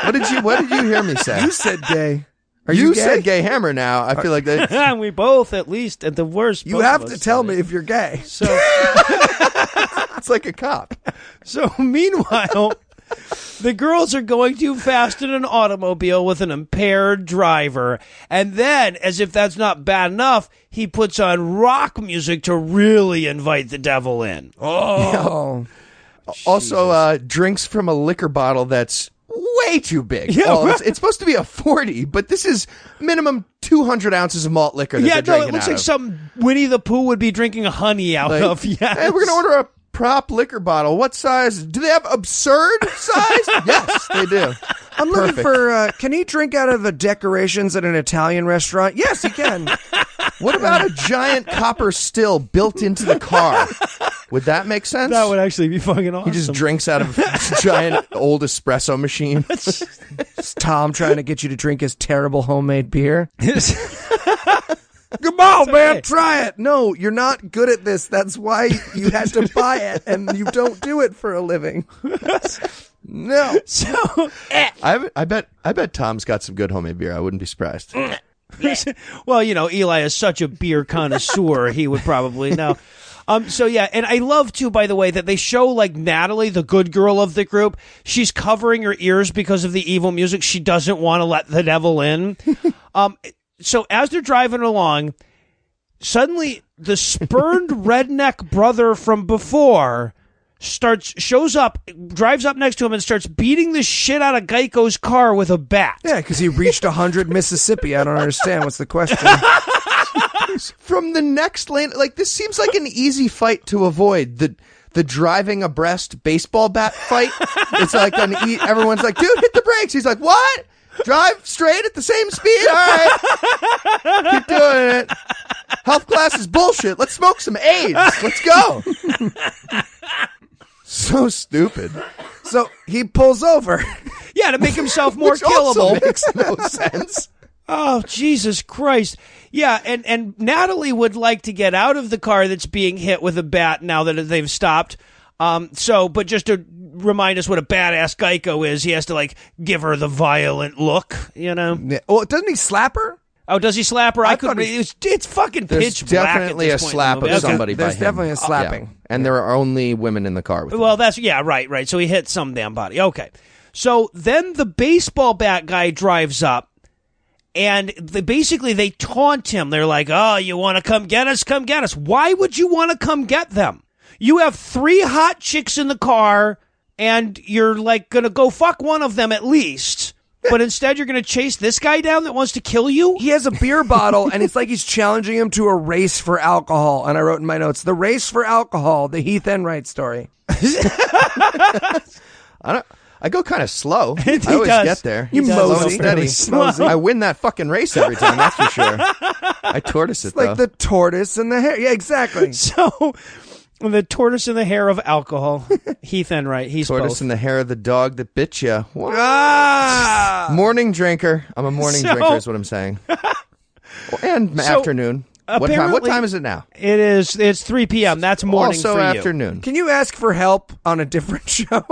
What did you hear me say? You said gay. You gay? said gay hammer now. I feel like that. We both, at least, at the worst. You have to tell me if you're gay. So, It's like a cop. so meanwhile, the girls are going too fast in an automobile with an impaired driver. And then, as if that's not bad enough, he puts on rock music to really invite the devil in. Oh. Also, drinks from a liquor bottle that's way too big. Yeah, it's supposed to be a 40, but this is minimum 200 ounces of malt liquor that they're drinking it looks out like of. something Winnie the Pooh would be drinking honey out of. Yes. Hey, we're going to order a prop liquor bottle. What size? Do they have absurd size? Yes, they do. I'm looking for, can he drink out of the decorations at an Italian restaurant? Yes, he can. What about a giant copper still built into the car? Would that make sense? That would actually be fucking awesome. He just drinks out of a giant old espresso machine. Is Tom trying to get you to drink his terrible homemade beer? Come on, man, try it. No, you're not good at this. That's why you had to buy it, and you don't do it for a living. No. So, I bet Tom's got some good homemade beer. I wouldn't be surprised. well, Eli is such a beer connoisseur, he would probably know. So yeah, and I love too, by the way, that they show like Natalie, the good girl of the group. She's covering her ears because of the evil music. She doesn't want to let the devil in. So as they're driving along, suddenly the spurned redneck brother from before shows up, drives up next to him, and starts beating the shit out of Geico's car with a bat. Yeah, because he reached 100 Mississippi. I don't understand. What's the question? From the next lane, like this seems like an easy fight to avoid. The driving abreast baseball bat fight. It's like everyone's like, dude, hit the brakes. He's like, what? Drive straight at the same speed? All right. Keep doing it. Health class is bullshit. Let's smoke some AIDS. Let's go. So stupid. So he pulls over. Yeah, to make himself more Which also killable. makes no sense. Oh, Jesus Christ. Yeah, and Natalie would like to get out of the car that's being hit with a bat now that they've stopped. But just to remind us what a badass Geico is, he has to, like, give her the violent look, Yeah. Well, doesn't he slap her? Oh, does he slap her? I couldn't. It's fucking There's pitch black. definitely at a this point slap in the of movie. somebody by him. There's definitely a slapping. Yeah. And there are only women in the car with him. Well, right. So he hit some damn body. Okay. So then the baseball bat guy drives up, and they taunt him. They're like, oh, you want to come get us? Come get us. Why would you want to come get them? You have 3 hot chicks in the car, and you're like going to go fuck one of them at least. But instead, you're going to chase this guy down that wants to kill you? He has a beer bottle, and it's like he's challenging him to a race for alcohol. And I wrote in my notes, the race for alcohol, the Heath Enwright story. I go kind of slow. I He always does. get there. You Slow and mosey. steady. I win that fucking race every time, that's for sure. I tortoise it, Like though. the tortoise and the hare. Yeah, exactly. So The tortoise in the hair of alcohol. Heath Enwright. He's Tortoise both. in the hair of the dog that bit you. Morning drinker. I'm a morning drinker is what I'm saying. And afternoon. What time is it now? It's 3 p.m. That's morning also for you. afternoon. Can you ask for help on a different show?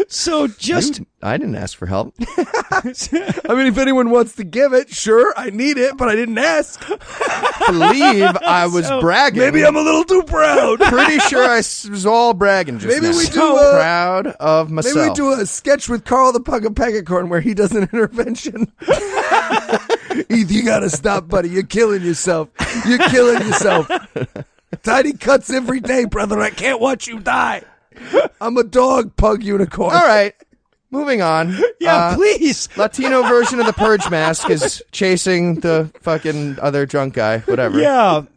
So just... I didn't ask for help. I mean, if anyone wants to give it, sure, I need it, but I didn't ask. Believe I was bragging. Maybe I'm a little too proud. Pretty sure I was all bragging just Maybe now. we do So proud of myself. Maybe we do a sketch with Carl the Pug of Pegacorn where he does an intervention. Heath, you gotta stop, buddy. You're killing yourself. You're killing yourself. Tiny cuts every day, brother. I can't watch you die. I'm a dog pug unicorn. All right. Moving on. Yeah, please. Latino version of the Purge mask is chasing the fucking other drunk guy. Whatever.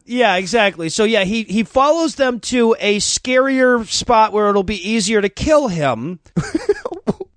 Yeah, exactly. So yeah, he follows them to a scarier spot where it'll be easier to kill him.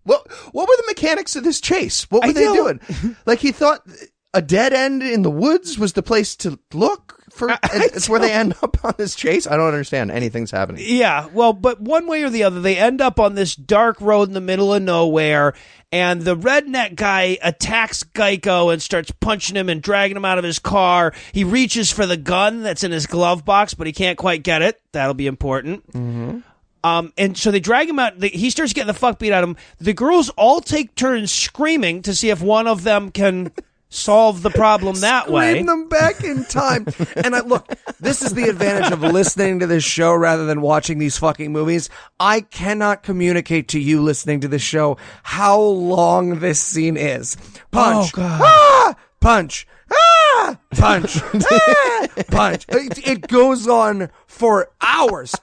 What were the mechanics of this chase? What were they doing? Like he thought a dead end in the woods was the place to look for. It's where they end up on this chase. I don't understand. Anything's happening. Yeah, well, but one way or the other, they end up on this dark road in the middle of nowhere, and the redneck guy attacks Geico and starts punching him and dragging him out of his car. He reaches for the gun that's in his glove box, but he can't quite get it. That'll be important. Mm-hmm. And so they drag him out. He starts getting the fuck beat out of him. The girls all take turns screaming to see if one of them can solve the problem that way. Scream them back in time. And look, this is the advantage of listening to this show rather than watching these fucking movies. I cannot communicate to you listening to this show how long this scene is. Punch. Oh, God. Ah! Punch. Ah! Punch. Ah! Punch. It goes on for hours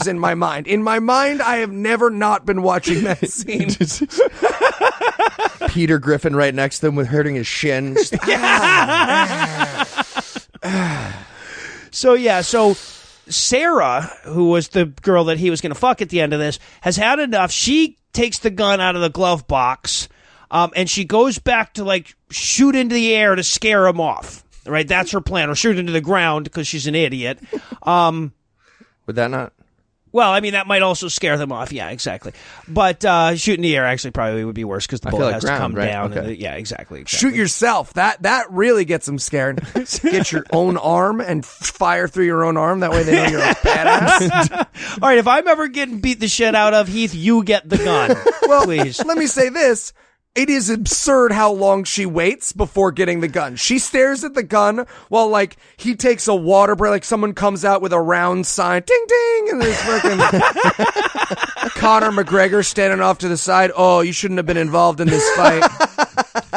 in my mind. In my mind, I have never not been watching that scene. Peter Griffin right next to him with hurting his shin. So Sarah, who was the girl that he was going to fuck at the end of this, has had enough. She takes the gun out of the glove box, and she goes back to like shoot into the air to scare him off. Right, that's her plan, or shoot into the ground because she's an idiot. Would that not? Well, I mean, that might also scare them off. Yeah, exactly. But shooting the air actually probably would be worse because the bullet has to come down. Okay. And exactly. Shoot yourself. That really gets them scared. Get your own arm and fire through your own arm. That way they know you're a badass. All right, if I'm ever getting beat the shit out of, Heath, you get the gun. Well, please. Let me say this. It is absurd how long she waits before getting the gun. She stares at the gun while, like, he takes a water break, like someone comes out with a round sign, ding, ding, and there's fucking Conor McGregor standing off to the side. Oh, you shouldn't have been involved in this fight.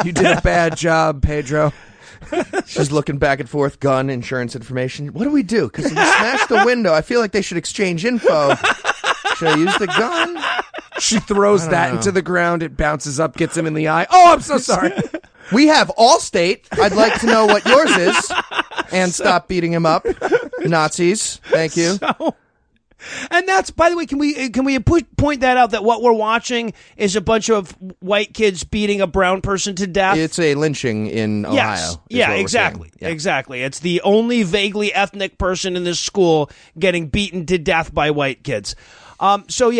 You did a bad job, Pedro. She's looking back and forth, gun, insurance information. What do we do? Because if we smash the window, I feel like they should exchange info. Should I use the gun? She throws that into the ground. It bounces up, gets him in the eye. Oh, I'm so sorry. We have Allstate. I'd like to know what yours is. And stop beating him up. Nazis. Thank you. And that's, by the way, can we point that out that what we're watching is a bunch of white kids beating a brown person to death? It's a lynching in Ohio. Yes. Yeah, exactly. Yeah. Exactly. It's the only vaguely ethnic person in this school getting beaten to death by white kids. So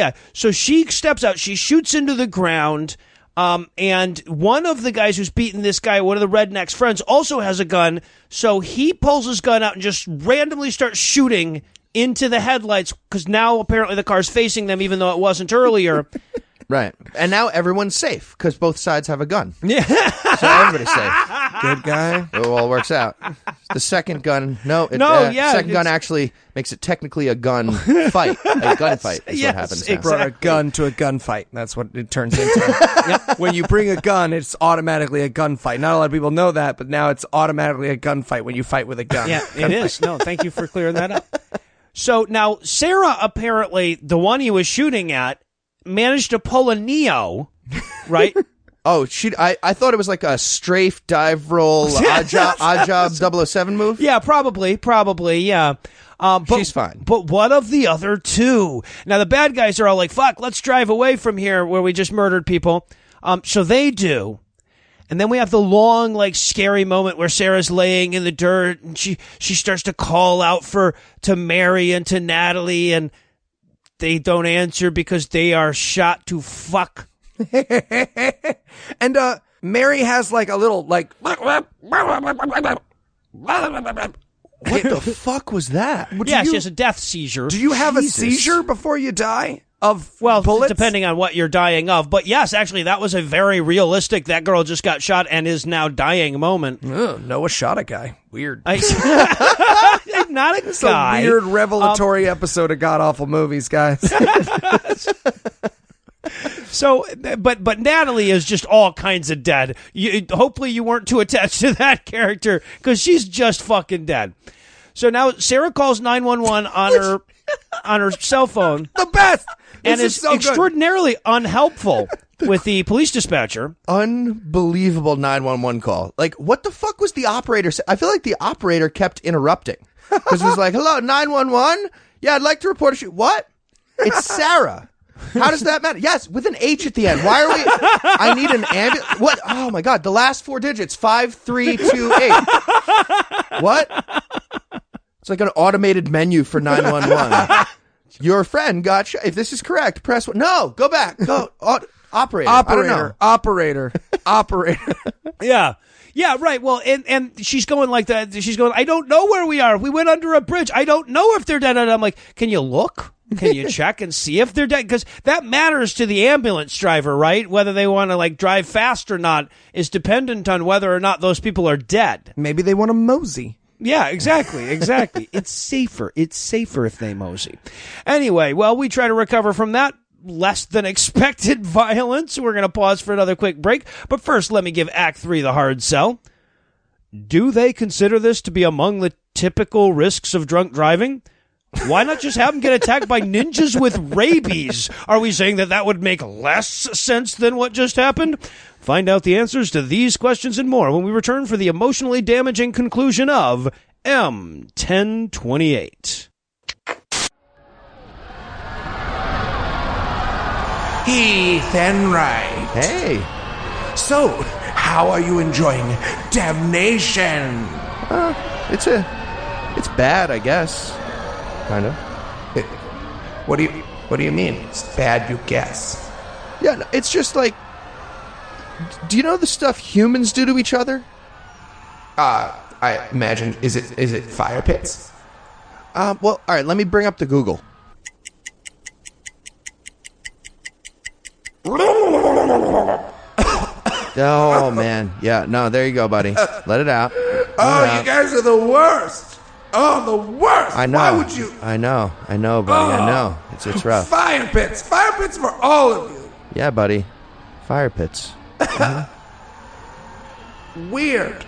she steps out, she shoots into the ground, and one of the guys who's beaten this guy, one of the redneck's friends, also has a gun, so he pulls his gun out and just randomly starts shooting into the headlights, because now apparently the car's facing them, even though it wasn't earlier. Right. And now everyone's safe, because both sides have a gun. Yeah. So everybody's safe. Good guy. It all works out. The second gun, second gun actually makes it technically a gun fight. A gunfight is what happens now. It brought a gun to a gunfight. That's what it turns into. Yep. When you bring a gun, it's automatically a gunfight. Not a lot of people know that, but now it's automatically a gunfight when you fight with a gun. Yeah, it is. No, thank you for clearing that up. So now Sarah, apparently, the one he was shooting at, managed to pull a Neo, right? Oh, I thought it was like a strafe dive roll odd job 007 move. Yeah, probably, yeah. But she's fine. But what of the other two? Now, the bad guys are all like, fuck, let's drive away from here where we just murdered people. So they do. And then we have the long, like, scary moment where Sarah's laying in the dirt and she starts to call out to Mary and to Natalie, and they don't answer because they are shot to fuck. And Mary has like a little like. What the fuck was that? She has a death seizure. Do you have a seizure before you die? Of bullets? Depending on what you're dying of. But yes, actually, that was a very realistic, that girl just got shot and is now dying moment. Noah shot a guy. Weird. Not a It's guy. a weird revelatory episode of God Awful Movies, guys. So, but Natalie is just all kinds of dead. Hopefully you weren't too attached to that character, because she's just fucking dead. So now Sarah calls 911 on her cell phone. The best! And This is so extraordinarily unhelpful with the police dispatcher. Unbelievable 911 call. Like, what the fuck was the operator I feel like the operator kept interrupting. Because it was like, hello, 911? Yeah, I'd like to report a shoot. What? It's Sarah. How does that matter? Yes, with an H at the end. Why are we... I need an ambulance. What? Oh, my God. The last 4 digits. 5328. What? It's like an automated menu for 911. Your friend got shot. If this is correct, press one. No, go back. Go. Operator. Operator. Yeah. Yeah, right. Well, and she's going like that. She's going, I don't know where we are. We went under a bridge. I don't know if they're dead. And I'm like, can you look? Can you check and see if they're dead? Because that matters to the ambulance driver, right? Whether they want to like drive fast or not is dependent on whether or not those people are dead. Maybe they want to mosey. Yeah, exactly. It's safer if they mosey. Anyway, well, we try to recover from that less than expected violence. We're going to pause for another quick break. But first, let me give Act 3 the hard sell. Do they consider this to be among the typical risks of drunk driving? Why not just have them get attacked by ninjas with rabies? Are we saying that would make less sense than what just happened? Find out the answers to these questions and more when we return for the emotionally damaging conclusion of M1028. Heath Enwright. Hey. So, how are you enjoying Damnation? It's bad, I guess. Kind of. What do you mean? It's bad, you guess. Yeah, no, it's just like, do you know the stuff humans do to each other? I imagine, is it fire pits? Well, all right, let me bring up the Google. Oh, man. Yeah, no, there you go, buddy. Let it out. You guys are the worst. Oh, the worst. I know. Why would you? I know, buddy. I know. It's rough. Fire pits for all of you. Yeah, buddy. Fire pits. Weird.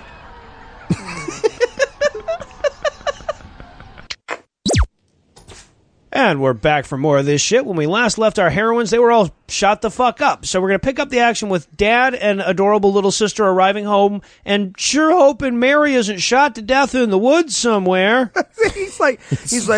And we're back for more of this shit. When we last left our heroines, they were all shot the fuck up. So we're going to pick up the action with Dad and adorable little sister arriving home, and sure hoping Mary isn't shot to death in the woods somewhere. He's like,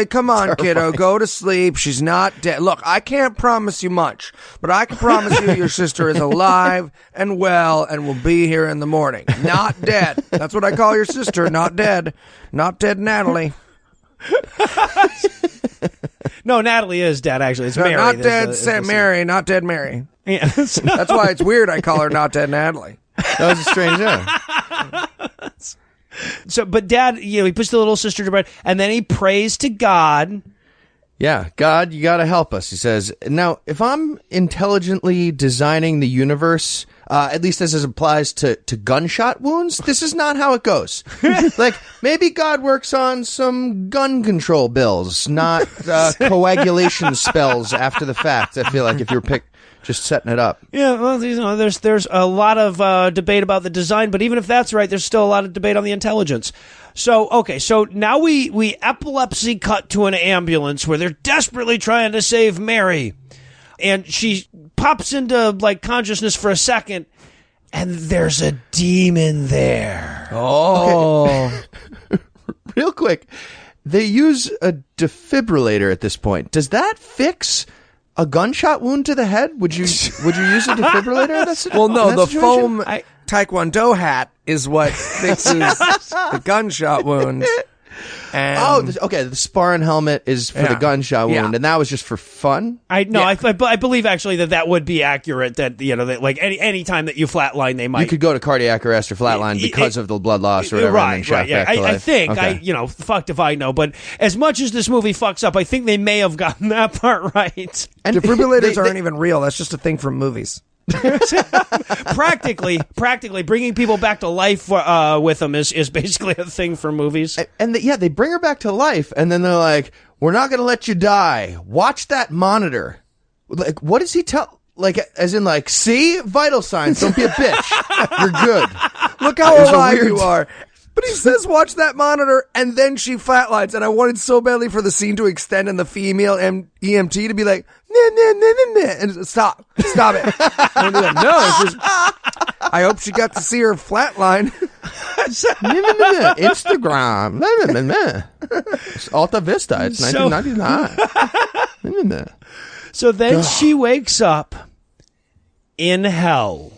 come on, kiddo, go to sleep. She's not dead. Look, I can't promise you much, but I can promise you your sister is alive and well and will be here in the morning. Not dead. That's what I call your sister, not dead. Not dead Natalie. No, Natalie is dead, actually. It's Mary. Not dead Mary, not dead Mary. Yeah, That's why it's weird I call her not dead Natalie. That was a strange name. So, but Dad, he puts the little sister to bed, and then he prays to God. Yeah, God, you got to help us. He says, now, if I'm intelligently designing the universe, at least as it applies to gunshot wounds, this is not how it goes. Like, maybe God works on some gun control bills, not coagulation spells after the fact. I feel like if you're just setting it up. Yeah, well, there's a lot of debate about the design, but even if that's right, there's still a lot of debate on the intelligence. So, okay, so now we epilepsy cut to an ambulance where they're desperately trying to save Mary. And she pops into, like, consciousness for a second, and there's a demon there. Oh. Okay. Real quick, they use a defibrillator at this point. Does that fix a gunshot wound to the head? Would you use a defibrillator? Well, no, the foam. Taekwondo hat is what fixes the gunshot wound. And the sparring helmet is for the gunshot wound, and that was just for fun. I believe actually that would be accurate. That that, like any time that you flatline, they might. You could go to cardiac arrest or flatline because of the blood loss or whatever. Right. Yeah. I think fucked if I know, but as much as this movie fucks up, I think they may have gotten that part right. And defibrillators aren't even real. That's just a thing from movies. practically bringing people back to life with them is basically a thing for movies. And they bring her back to life, and then they're like, "We're not going to let you die. Watch that monitor." Like, what does he tell? Like, as in, like, see vital signs. Don't be a bitch. You're good. Look how alive you are. But he says, watch that monitor, and then she flatlines. And I wanted so badly for the scene to extend and the female EMT to be like, nah, and stop it. I do that. No, it's just, I hope she got to see her flatline. Instagram. It's Alta Vista. It's 1999. So then she wakes up in hell.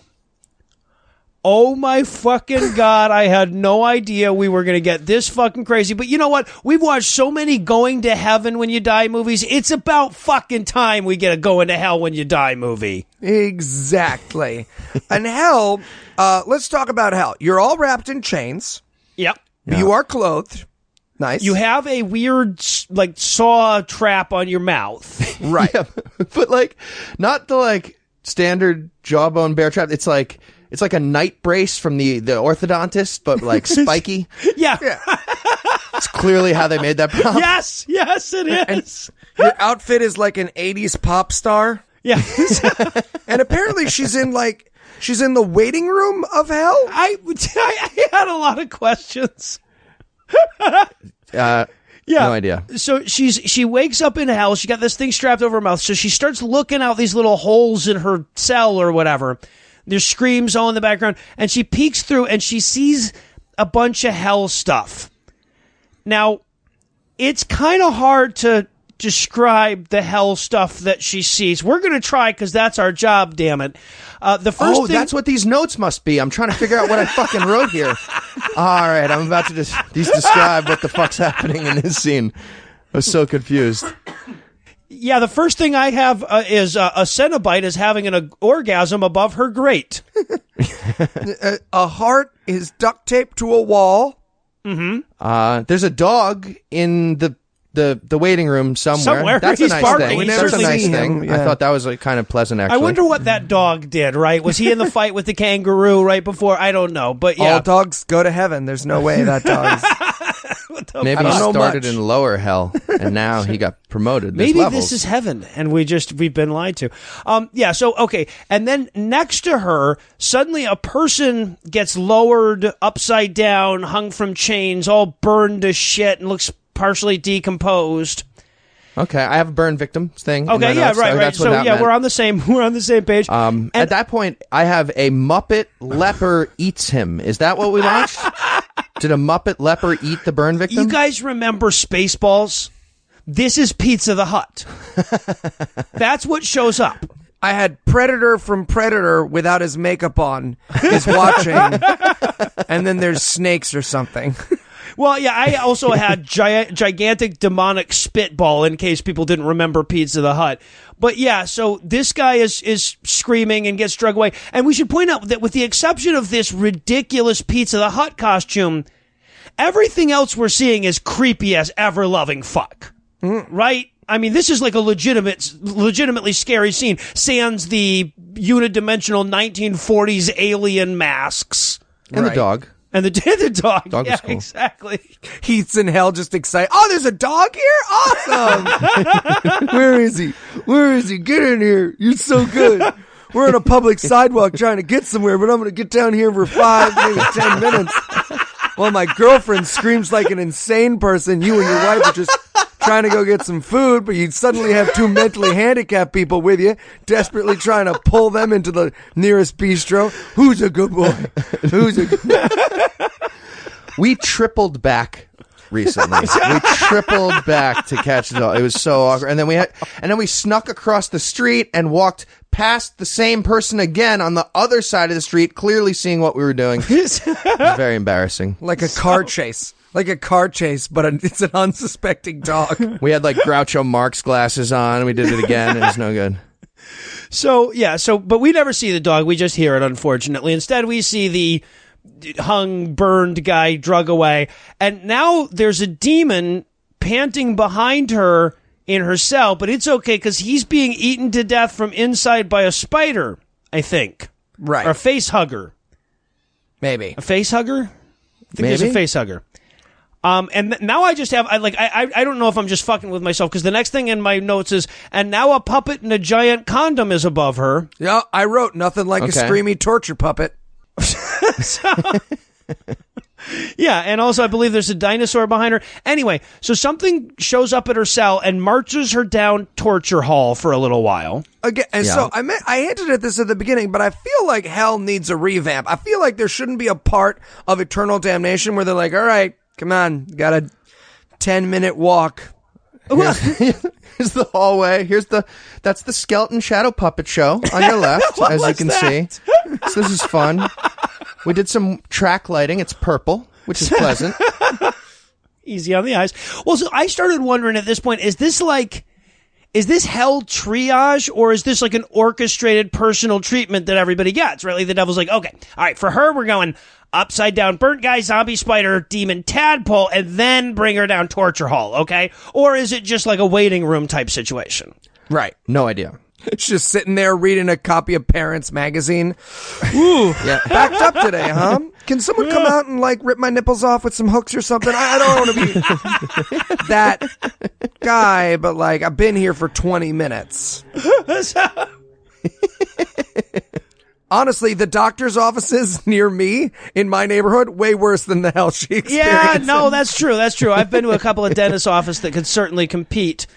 Oh my fucking God, I had no idea we were going to get this fucking crazy. But you know what? We've watched so many going to heaven when you die movies. It's about fucking time we get a going to hell when you die movie. Exactly. And hell, let's talk about hell. You're all wrapped in chains. Yep. You are clothed. Nice. You have a weird, like, saw trap on your mouth. Right. Yeah, but, like, not the, like, standard jawbone bear trap. It's like a night brace from the orthodontist, but like spiky. Yeah. It's clearly how they made that prop. Yes, it is. And your outfit is like an 80s pop star. Yeah. And apparently she's in the waiting room of hell. I had a lot of questions. No idea. So she wakes up in hell. She got this thing strapped over her mouth. So she starts looking out these little holes in her cell or whatever. There's screams all in the background, and she peeks through and she sees a bunch of hell stuff. Now, it's kind of hard to describe the hell stuff that she sees. We're going to try because that's our job, damn it. The first thing... that's what these notes must be. I'm trying to figure out what I fucking wrote here. All right, I'm about to describe what the fuck's happening in this scene. I was so confused. Yeah, the first thing I have is a Cenobite is having an orgasm above her grate. A heart is duct taped to a wall. Mm-hmm. There's a dog in the waiting room somewhere. That's He's a nice barking. thing. We That's a nice thing. Yeah. I thought that was like kind of pleasant, actually. I wonder what that dog did, right? Was he in the fight with the kangaroo right before? I don't know, but yeah. All dogs go to heaven. There's no way that dog's... Maybe he started in lower hell, and now he got promoted. Maybe this is heaven, and we've been lied to. Okay. And then next to her, suddenly a person gets lowered upside down, hung from chains, all burned to shit, and looks partially decomposed. Okay, I have a burn victim thing. Okay, yeah, right. So yeah, we're on the same page. At that point, I have a Muppet leper eats him. Is that what we watched? Did a Muppet leper eat the burn victim? You guys remember Spaceballs? This is Pizza the Hut. That's what shows up. I had Predator from Predator without his makeup on is watching, and then there's snakes or something. Well, yeah, I also had gigantic demonic spitball in case people didn't remember Pizza the Hut. But yeah, so this guy is screaming and gets dragged away. And we should point out that with the exception of this ridiculous Pizza the Hut costume, everything else we're seeing is creepy as ever-loving fuck. Right? I mean, this is like a legitimately scary scene. Sans the unidimensional 1940s alien masks. And the dog. And the dog. Dog yeah, was cool. Exactly. Heath's in hell just excited. Oh, there's a dog here? Awesome. Where is he? Get in here. You're so good. We're on a public sidewalk trying to get somewhere, but I'm going to get down here for 5, maybe 10 minutes. While my girlfriend screams like an insane person. You and your wife are just trying to go get some food, but you suddenly have 2 mentally handicapped people with you, desperately trying to pull them into the nearest bistro. Who's a good boy? We tripled back recently. We tripled back to catch it all. It was so awkward. And then we snuck across the street and walked past the same person again on the other side of the street, clearly seeing what we were doing. It was very embarrassing. Like a car chase. Like a car chase, but it's an unsuspecting dog. We had like Groucho Marx glasses on, and we did it again, and it was no good. So, but we never see the dog. We just hear it, unfortunately. Instead, we see the hung, burned guy drug away. And now there's a demon panting behind her in her cell, but it's okay because he's being eaten to death from inside by a spider, I think. Right. Or a face hugger. Maybe. A face hugger? I think there's a face hugger. Now I just have, I don't know if I'm just fucking with myself, because the next thing in my notes is, and now a puppet and a giant condom is above her. Yeah, I wrote nothing like a screamy torture puppet. Yeah, and also I believe there's a dinosaur behind her. Anyway, so something shows up at her cell and marches her down torture hall for a little while. Again, and so I hinted at this at the beginning, but I feel like hell needs a revamp. I feel like there shouldn't be a part of Eternal Damnation where they're like, all right, come on, got a 10-minute walk. Here's the hallway. That's the skeleton shadow puppet show on your left, as you can see. So this is fun. We did some track lighting. It's purple, which is pleasant. Easy on the eyes. Well, so I started wondering at this point, is this hell triage, or is this like an orchestrated personal treatment that everybody gets, right? Like the devil's like, okay, all right, for her, we're going upside down burnt guy, zombie spider, demon tadpole, and then bring her down torture hall, okay? Or is it just like a waiting room type situation? Right. No idea. It's just sitting there reading a copy of Parents magazine. Ooh, yeah. Backed up today, huh? Can someone come out and like rip my nipples off with some hooks or something? I don't want to be that guy, but like I've been here for 20 minutes. Honestly, the doctor's offices near me in my neighborhood, way worse than the hell she experienced. Yeah, no, that's true. That's true. I've been to a couple of dentist offices that could certainly compete.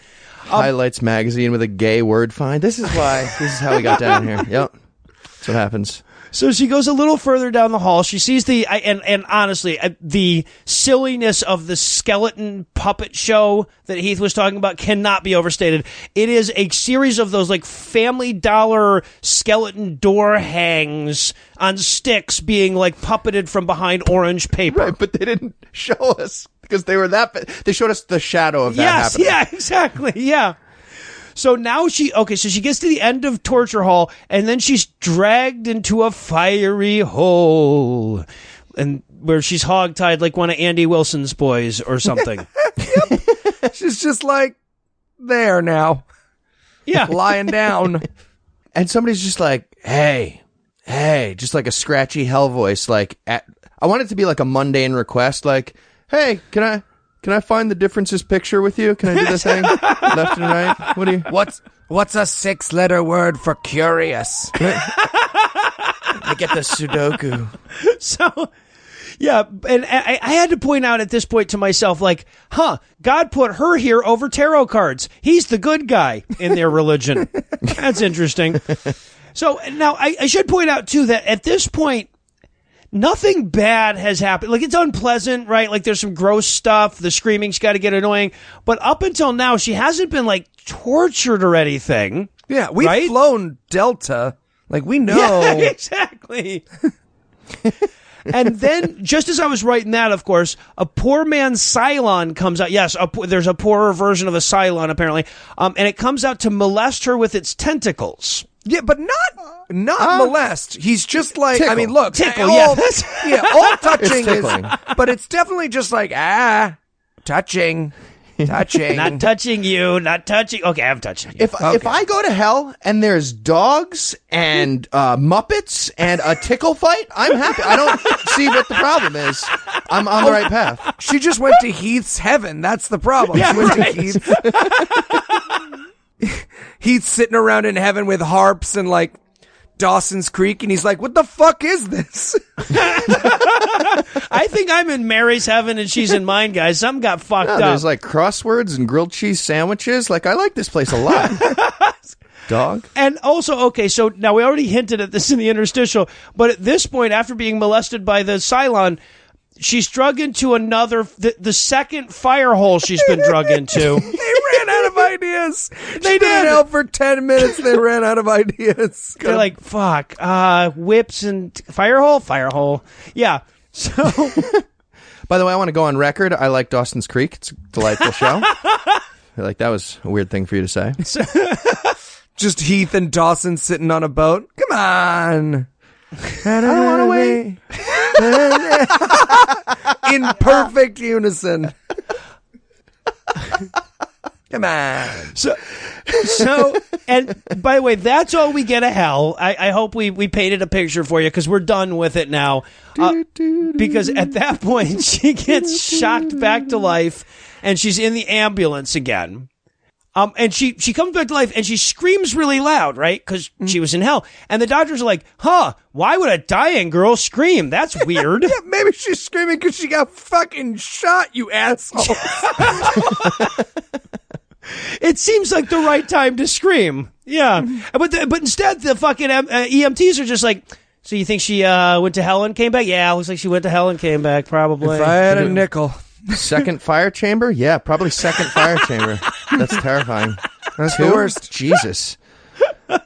Highlights magazine with a gay word find. This is how we got down here. Yep. That's what happens. So she goes a little further down the hall. She sees and honestly, the silliness of the skeleton puppet show that Heath was talking about cannot be overstated. It is a series of those like Family Dollar skeleton door hangs on sticks being like puppeted from behind orange paper. Right, but they didn't show us because they were they showed us the shadow of that happening. Yeah, exactly. Yeah. So now she gets to the end of torture hall, and then she's dragged into a fiery hole, and where she's hogtied like one of Andy Wilson's boys or something. Yep. She's just like there now. Yeah. Lying down. And somebody's just like, hey, just like a scratchy hell voice. Like, I want it to be like a mundane request, like, hey, can I find the differences picture with you? Can I do this thing? Left and right? What do you... What's a 6-letter word for curious? I get the Sudoku. So, yeah, and I had to point out at this point to myself, like, God put her here over tarot cards. He's the good guy in their religion. That's interesting. So, now, I should point out, too, that at this point, nothing bad has happened. Like, it's unpleasant, right? Like, there's some gross stuff. The screaming's got to get annoying. But up until now, she hasn't been, like, tortured or anything. Yeah, we've flown Delta. Like, we know. Yeah, exactly. And then, just as I was writing that, of course, a poor man's Cylon comes out. Yes, there's a poorer version of a Cylon, apparently. And it comes out to molest her with its tentacles. Yeah, but not molest. He's just like, tickle. I mean, look. Tickle, all touching is, tickling. but it's definitely just like, touching. Not touching you, not touching. Okay, I'm touching you. If I go to hell and there's dogs and Muppets and a tickle fight, I'm happy. I don't see what the problem is. I'm on the right path. She just went to Heath's heaven. That's the problem. Yeah, she went right. to Heath's. He's sitting around in heaven with harps and like Dawson's Creek, and he's like, what the fuck is this? I think I'm in Mary's heaven and she's in mine, guys. Something got fucked up. There's like crosswords and grilled cheese sandwiches. Like, I like this place a lot. Dog. And also, okay, so now we already hinted at this in the interstitial, but at this point, after being molested by the Cylon, she's drug into the second fire hole she's been drug into. They ran out of ideas. They did. Out for 10 minutes. They ran out of ideas. They're like, fuck, whips and fire hole. Yeah. So, by the way, I want to go on record. I like Dawson's Creek. It's a delightful show. I feel like that was a weird thing for you to say. Just Heath and Dawson sitting on a boat. Come on. I don't want to wait. In perfect unison. Come on. So, and by the way, that's all we get of hell. I hope we painted a picture for you because we're done with it now. Because at that point, she gets shocked back to life and she's in the ambulance again. And she comes back to life and she screams really loud, right? Because she was in hell. And the doctors are like, why would a dying girl scream? That's weird. Yeah, maybe she's screaming because she got fucking shot, you asshole. It seems like the right time to scream. Yeah. But instead, the fucking EMTs are just like, so you think she went to hell and came back? Yeah, looks like she went to hell and came back, probably. If I had a nickel. Second fire chamber? Yeah, probably second fire chamber. That's terrifying. That's the worst. Jesus.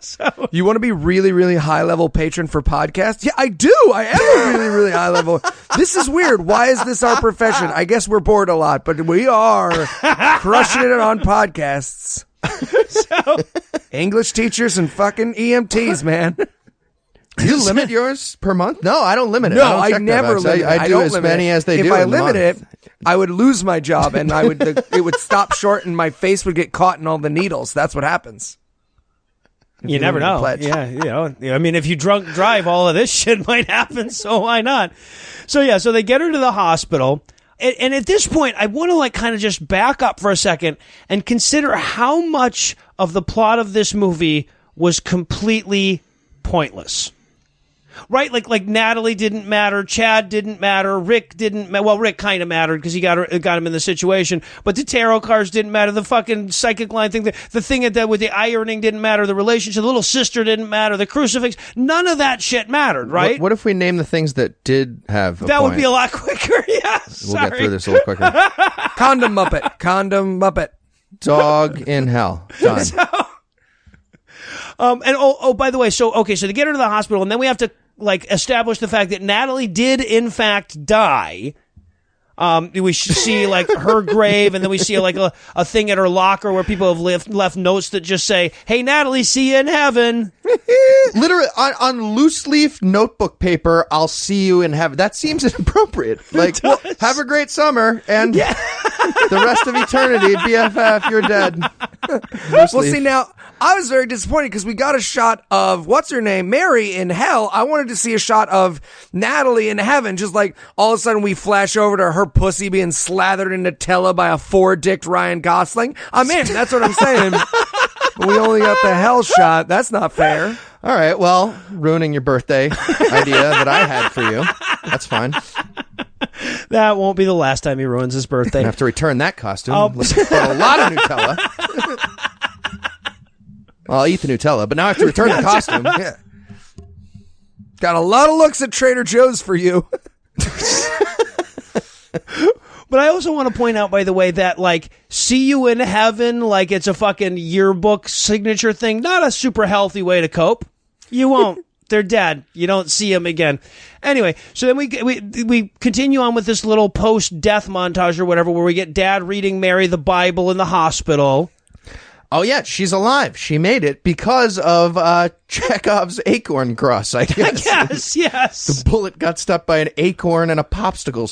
So, you want to be really, really high-level patron for podcasts? Yeah, I do. I am a really, really high-level. This is weird. Why is this our profession? I guess we're bored a lot, but we are crushing it on podcasts. So, English teachers and fucking EMTs, man. Do you limit yours per month? No, I don't limit it. No, I never limit it. I do as many as they do. If I limit it, I would lose my job, and it would stop short, and my face would get caught in all the needles. That's what happens. You never know. Yeah, I mean, if you drunk drive, all of this shit might happen, so why not? So they get her to the hospital. And at this point, I want to kind of just back up for a second and consider how much of the plot of this movie was completely pointless. Right? Like Natalie didn't matter, Chad didn't matter, Rick didn't matter. Well, Rick kind of mattered because he got him in the situation, but the tarot cards didn't matter, the fucking psychic line thing, the thing that with the ironing didn't matter, the relationship, the little sister didn't matter, the crucifix, none of that shit mattered, right? What if we name the things that did have a That point? would be a lot quicker, yeah. We'll get through this a little quicker. Condom Muppet. Dog in hell. Done. And by the way, so they get her to the hospital, and then we have to establish the fact that Natalie did in fact die. We should see her grave, and then we see a thing at her locker where people have left notes that just say, "Hey Natalie, see you in heaven." Literally on loose leaf notebook paper, "I'll see you in heaven." That seems inappropriate. Well, have a great summer, and the rest of eternity, BFF, you're dead. Well, see, now I was very disappointed because we got a shot of what's her name, Mary, in hell. I wanted to see a shot of Natalie in heaven. Just all of a sudden we flash over to her pussy being slathered in Nutella by a four-dicked Ryan Gosling. I'm in. That's what I'm saying. But we only got the hell shot. That's not fair. All right, well, ruining your birthday idea that I had for you. That's fine. That won't be the last time he ruins his birthday. I have to return that costume. Looking for a lot of Nutella. Well, I'll eat the Nutella, but now I have to return the costume. Yeah. Got a lot of looks at Trader Joe's for you. But I also want to point out, by the way, that see you in heaven, it's a fucking yearbook signature thing, not a super healthy way to cope. You won't. They're dead. You don't see them again. Anyway, so then we continue on with this little post-death montage or whatever, where we get Dad reading Mary the Bible in the hospital. Oh, yeah, she's alive. She made it because of Chekhov's acorn cross, I guess. Yes. The bullet got stuck by an acorn and a popsicle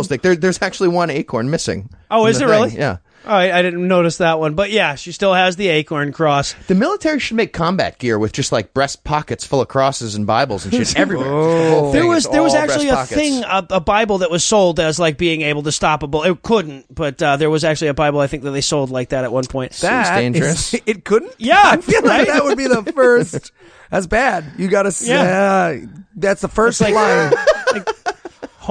stick. There's actually one acorn missing. Oh, is there really? Yeah. All right, I didn't notice that one. But yeah, she still has the acorn cross. The military should make combat gear with just breast pockets full of crosses and Bibles and shit everywhere. There was actually a thing, a Bible that was sold as being able to stop a bullet. It couldn't, but there was actually a Bible I think that they sold like that at one point. Seems dangerous. It couldn't? Yeah, I feel like that would be the first. That's bad. You got to say, that's the first line.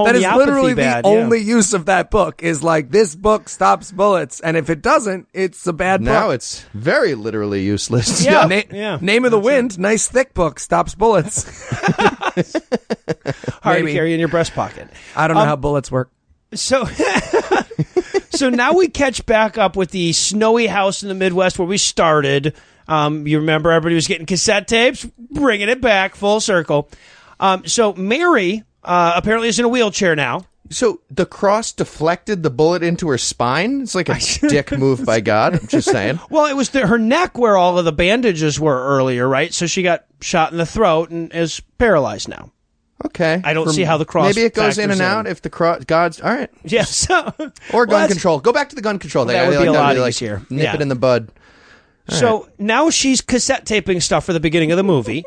That is literally bad, the only use of that book is like, this book stops bullets, and if it doesn't, it's a bad book. Now it's very literally useless. Yeah. Name of the Wind, nice thick book, stops bullets. Hard to carry in your breast pocket. I don't know how bullets work. So, so now we catch back up with the snowy house in the Midwest where we started. You remember everybody was getting cassette tapes, bringing it back full circle. So Mary apparently is in a wheelchair now. So the cross deflected the bullet into her spine? It's like a dick move by God. I'm just saying. Well, it was her neck where all of the bandages were earlier, right? So she got shot in the throat and is paralyzed now. Okay. I don't see how the cross Maybe it goes in and factors out if the cross... God's... All right. Yeah, so... Or gun control. Go back to the gun control. That would be a lot like, easier. Nip it in the bud. So now she's cassette taping stuff for the beginning of the movie.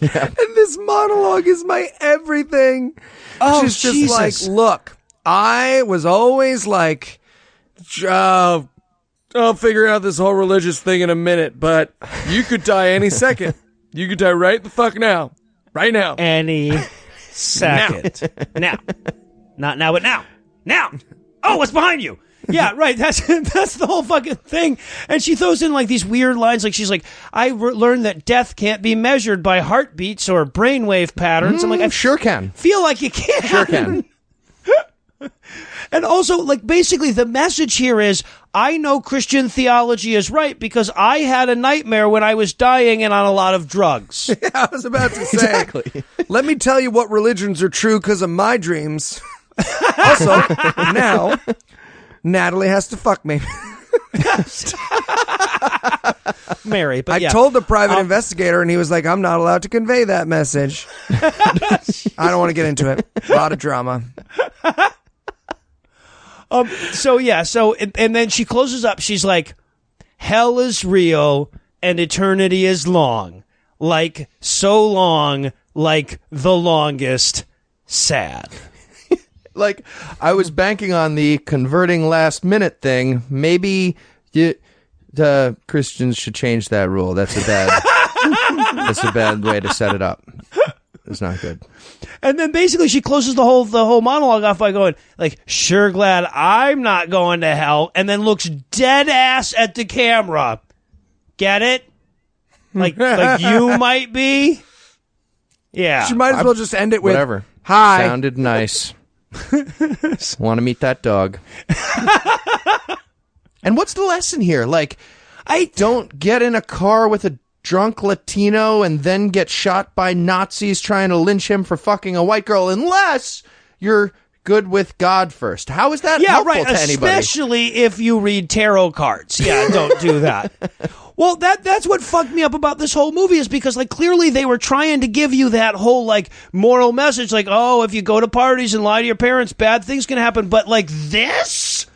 And this monologue is my everything. Oh, she's just Jesus. like, look, I was always like, I'll figure out this whole religious thing in a minute, but you could die any second. You could die right the fuck now. Right now. Any second. Now. Not now, but now. Now. Oh, what's behind you? Yeah, right. That's the whole fucking thing. And she throws in like these weird lines. Like she's like, I learned that death can't be measured by heartbeats or brainwave patterns. I'm like, I sure can. feel like you can. Sure can. And also, like, basically the message here is, I know Christian theology is right because I had a nightmare when I was dying and on a lot of drugs. Yeah, I was about to say. Exactly. Let me tell you what religions are true because of my dreams. Also, now, Natalie has to fuck me. Mary, but I told the private investigator, and he was like, I'm not allowed to convey that message. I don't want to get into it. A lot of drama. So then she closes up. She's like, hell is real and eternity is long. Like, so long, like the longest, sad. Like, I was banking on the converting last minute thing. Maybe the Christians should change that rule. That's a bad way to set it up. It's not good. And then basically she closes the whole monologue off by going, like, sure glad I'm not going to hell, and then looks dead ass at the camera. Get it? Like you might be? Yeah. She might as well just end it with, whatever. Hi. Sounded nice. Want to meet that dog. And what's the lesson here? Like, I don't get in a car with a drunk Latino and then get shot by Nazis trying to lynch him for fucking a white girl unless you're good with God first. How is that helpful to anybody? Especially if you read tarot cards. Yeah, don't do that. Well, that's what fucked me up about this whole movie is because, like, clearly they were trying to give you that whole, like, moral message, like, oh, if you go to parties and lie to your parents, bad things can happen. But, like, this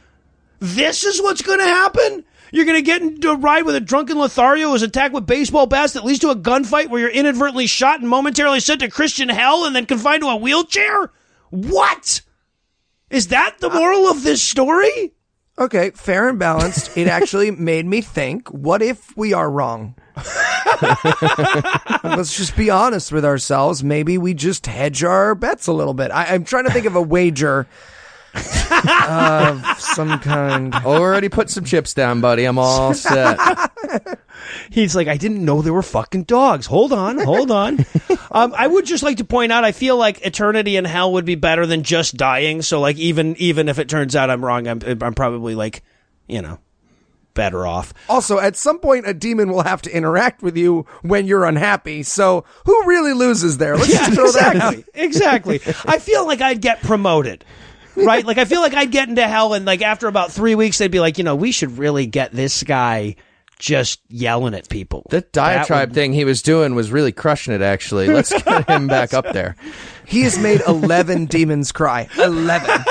is what's going to happen? You're going to get into a ride with a drunken Lothario who's attacked with baseball bats that leads to a gunfight where you're inadvertently shot and momentarily sent to Christian hell and then confined to a wheelchair? What? Is that the moral of this story? Okay, fair and balanced. It actually made me think, what if we are wrong? Let's just be honest with ourselves. Maybe we just hedge our bets a little bit. I'm trying to think of a wager of some kind. Already put some chips down, buddy. I'm all set. He's like, I didn't know there were fucking dogs. Hold on. I would just like to point out, I feel like eternity in hell would be better than just dying. So, like, even if it turns out I'm wrong, I'm probably, like, better off. Also, at some point, a demon will have to interact with you when you're unhappy. So, who really loses there? Let's just throw that out. Exactly. I feel like I'd get promoted. Right? Like, I feel like I'd get into hell, and, like, after about 3 weeks, they'd be like, we should really get this guy just yelling at people. That diatribe thing he was doing was really crushing it, actually. Let's get him back up there. He has made 11 demons cry. 11.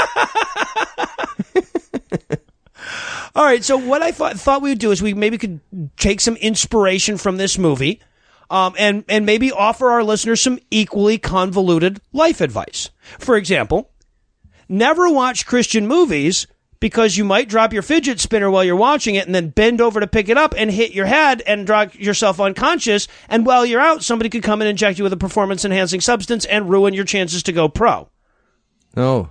All right, so what I thought we would do is we maybe could take some inspiration from this movie and maybe offer our listeners some equally convoluted life advice. For example, never watch Christian movies because you might drop your fidget spinner while you're watching it and then bend over to pick it up and hit your head and drive yourself unconscious. And while you're out, somebody could come and inject you with a performance-enhancing substance and ruin your chances to go pro. Oh,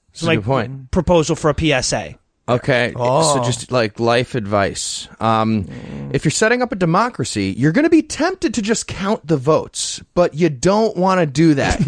that's a Like good point. proposal for a PSA. Okay, so just like life advice. If you're setting up a democracy, you're going to be tempted to just count the votes, but you don't want to do that.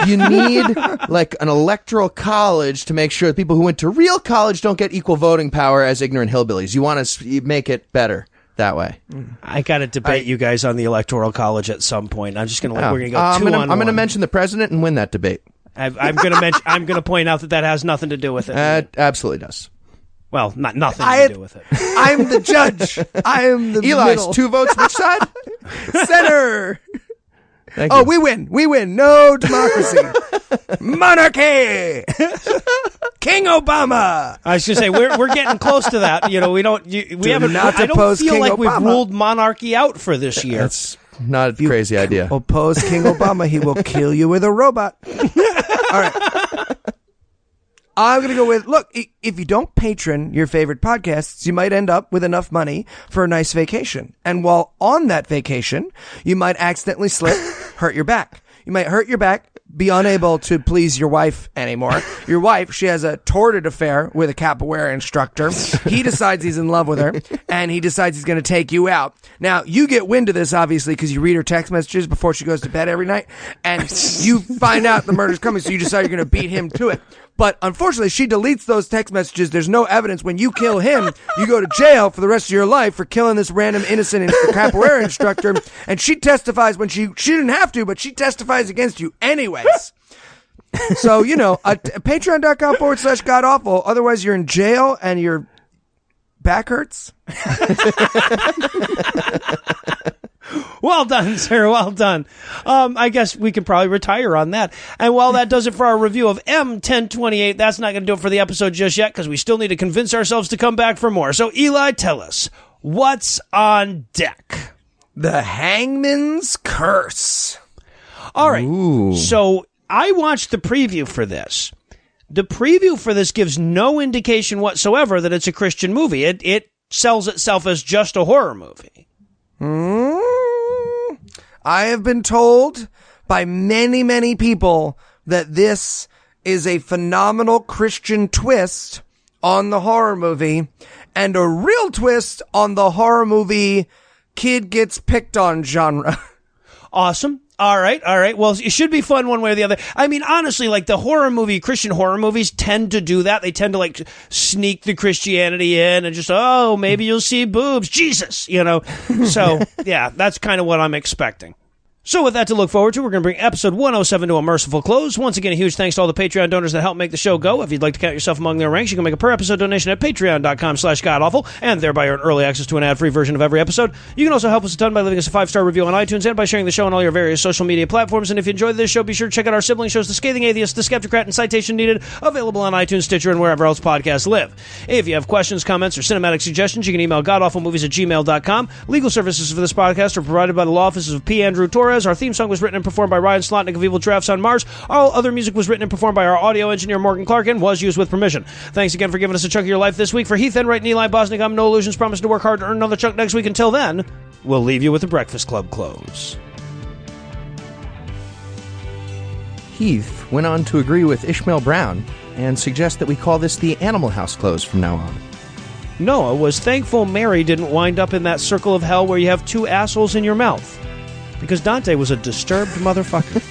You need like an electoral college to make sure that people who went to real college don't get equal voting power as ignorant hillbillies. You want to make it better that way. I got to debate you guys on the electoral college at some point. I'm just going to we're going to go I'm 2-on-1. going to mention the president and win that debate. I'm going to mention. I'm going to point out that has nothing to do with it. It absolutely does. Well, not nothing to do with it. I'm the judge. I am the Eli's middle. 2 votes. Which side? Center. Thank you. We win. We win. No democracy. Monarchy. King Obama. I was going to say we're getting close to that. You know, we don't. We haven't. not I don't oppose feel King like we've Obama. ruled monarchy out for this year. That's not a crazy idea. Oppose King Obama. He will kill you with a robot. All right. I'm going to go with, look, if you don't patron your favorite podcasts, you might end up with enough money for a nice vacation. And while on that vacation, you might accidentally slip, hurt your back. You might hurt your back, be unable to please your wife anymore. Your wife, she has a torrid affair with a capoeira instructor. He decides he's in love with her, and he decides he's going to take you out. Now, you get wind of this, obviously, because you read her text messages before she goes to bed every night, and you find out the murder's coming, so you decide you're going to beat him to it. But unfortunately, she deletes those text messages. There's no evidence. When you kill him, you go to jail for the rest of your life for killing this random innocent capoeira instructor. And she testifies when she didn't have to, but she testifies against you anyways. So, you know, patreon.com/godawful. Otherwise, you're in jail and your back hurts. Well done, sir. Well done. I guess we can probably retire on that. And while that does it for our review of M1028, that's not going to do it for the episode just yet because we still need to convince ourselves to come back for more. So, Eli, tell us, what's on deck? The Hangman's Curse. All right. Ooh. So, I watched the preview for this. The preview for this gives no indication whatsoever that it's a Christian movie. It sells itself as just a horror movie. I have been told by many, many people that this is a phenomenal Christian twist on the horror movie and a real twist on the horror movie kid gets picked on genre. Awesome. All right. Well, it should be fun one way or the other. I mean, honestly, like the Christian horror movies tend to do that. They tend to like sneak the Christianity in and just, maybe you'll see boobs. Jesus, you know? So yeah, that's kind of what I'm expecting. So with that to look forward to, we're going to bring episode 107 to a merciful close. Once again, a huge thanks to all the Patreon donors that help make the show go. If you'd like to count yourself among their ranks, you can make a per-episode donation at patreon.com/godawful and thereby earn early access to an ad-free version of every episode. You can also help us a ton by leaving us a 5-star review on iTunes and by sharing the show on all your various social media platforms. And if you enjoyed this show, be sure to check out our sibling shows, The Scathing Atheist, The Skeptocrat, and Citation Needed, available on iTunes, Stitcher, and wherever else podcasts live. If you have questions, comments, or cinematic suggestions, you can email godawfulmovies@gmail.com. Legal services for this podcast are provided by the law offices of P. Andrew Torres. Our theme song was written and performed by Ryan Slotnick of Evil Drafts on Mars. All other music was written and performed by our audio engineer Morgan Clark and was used with permission. Thanks again for giving us a chunk of your life this week. For Heath Enwright and Eli Bosnick, I'm Noah Lugeons, promising to work hard to earn another chunk next week. Until then, we'll leave you with the Breakfast Club close. Heath went on to agree with Ishmael Brown and suggest that we call this the Animal House close from now on. Noah was thankful Mary didn't wind up in that circle of hell where you have two assholes in your mouth. Because Dante was a disturbed motherfucker.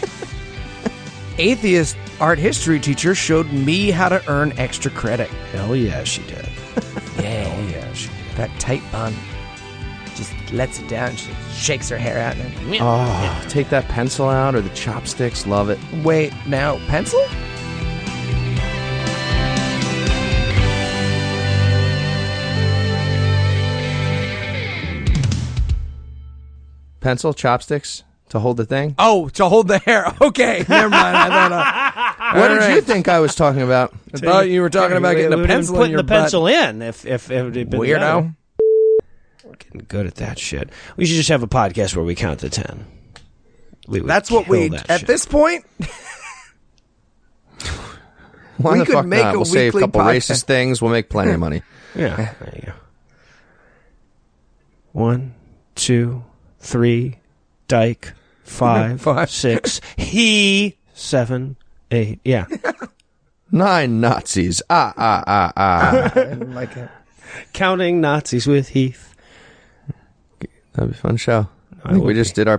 Atheist art history teacher showed me how to earn extra credit. Hell yeah, she did. Hell yeah, she did. That tight bun. Just lets it down. She shakes her hair out. And Oh, take that pencil out or the chopsticks. Love it. wait, now, pencil? Pencil, chopsticks to hold the thing. Oh, to hold the hair. Okay, never mind. I thought, What did you think I was talking about? I thought you were talking about getting a pencil in putting your the pencil in if it had been Weirdo. We're getting good at that shit. We should just have a podcast where we count to 10. That's what we, at this point, Why we the could fuck make not? a We'll say a weekly couple podcast. racist things. We'll make plenty of money. Yeah, there you go. 1, 2, 3, Dyke, 5, 6, he, 7, 8. Yeah. 9 Nazis. I didn't like it. Counting Nazis with Heath. That'd be a fun show. I think we just did our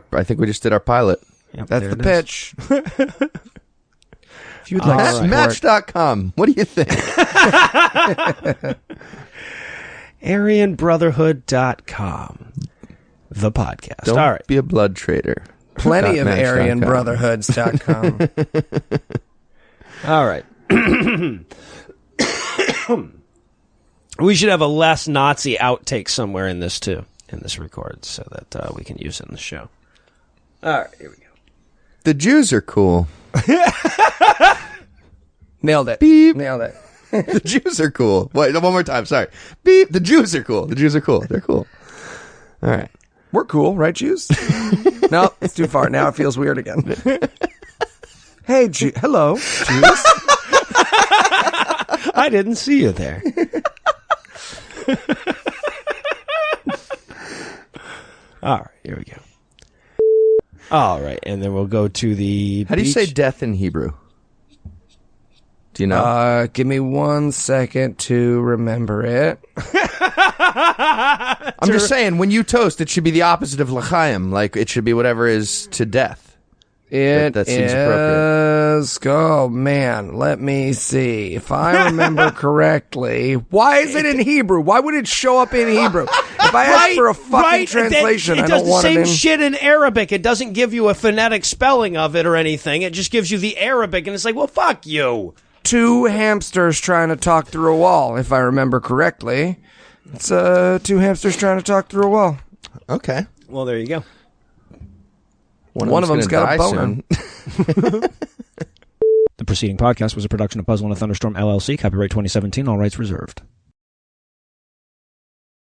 pilot. Yep, that's the pitch. If you'd like Match.com. What do you think? AryanBrotherhood.com. The podcast. Don't All right. be a blood trader. Plenty of Match.com. AryanBrotherhoods.com. All right. We should have a less Nazi outtake somewhere in this, too, in this record, so that we can use it in the show. All right, here we go. The Jews are cool. Nailed it. Beep. Nailed it. The Jews are cool. Wait, one more time. Sorry. Beep. The Jews are cool. The Jews are cool. They're cool. All right. We're cool, right, Jews? No, it's too far. Now it feels weird again. Hey, hello, Jews. I didn't see you there. All right, here we go. All right, and then we'll go to the How do you say death in Hebrew? Do you know? Give me 1 second to remember it. I'm just saying, when you toast, it should be the opposite of l'chaim. Like, it should be whatever is to death. That seems appropriate. Oh, man. Let me see. If I remember correctly, why is it in Hebrew? Why would it show up in Hebrew? If I ask for a fucking translation, I don't want it in... It does the same shit in Arabic. It doesn't give you a phonetic spelling of it or anything. It just gives you the Arabic, and it's like, well, fuck you. 2 hamsters trying to talk through a wall, if I remember correctly. It's 2 hamsters trying to talk through a wall. Okay. Well, there you go. One of them's got a boner. The preceding podcast was a production of Puzzle and a Thunderstorm LLC, copyright 2017, all rights reserved.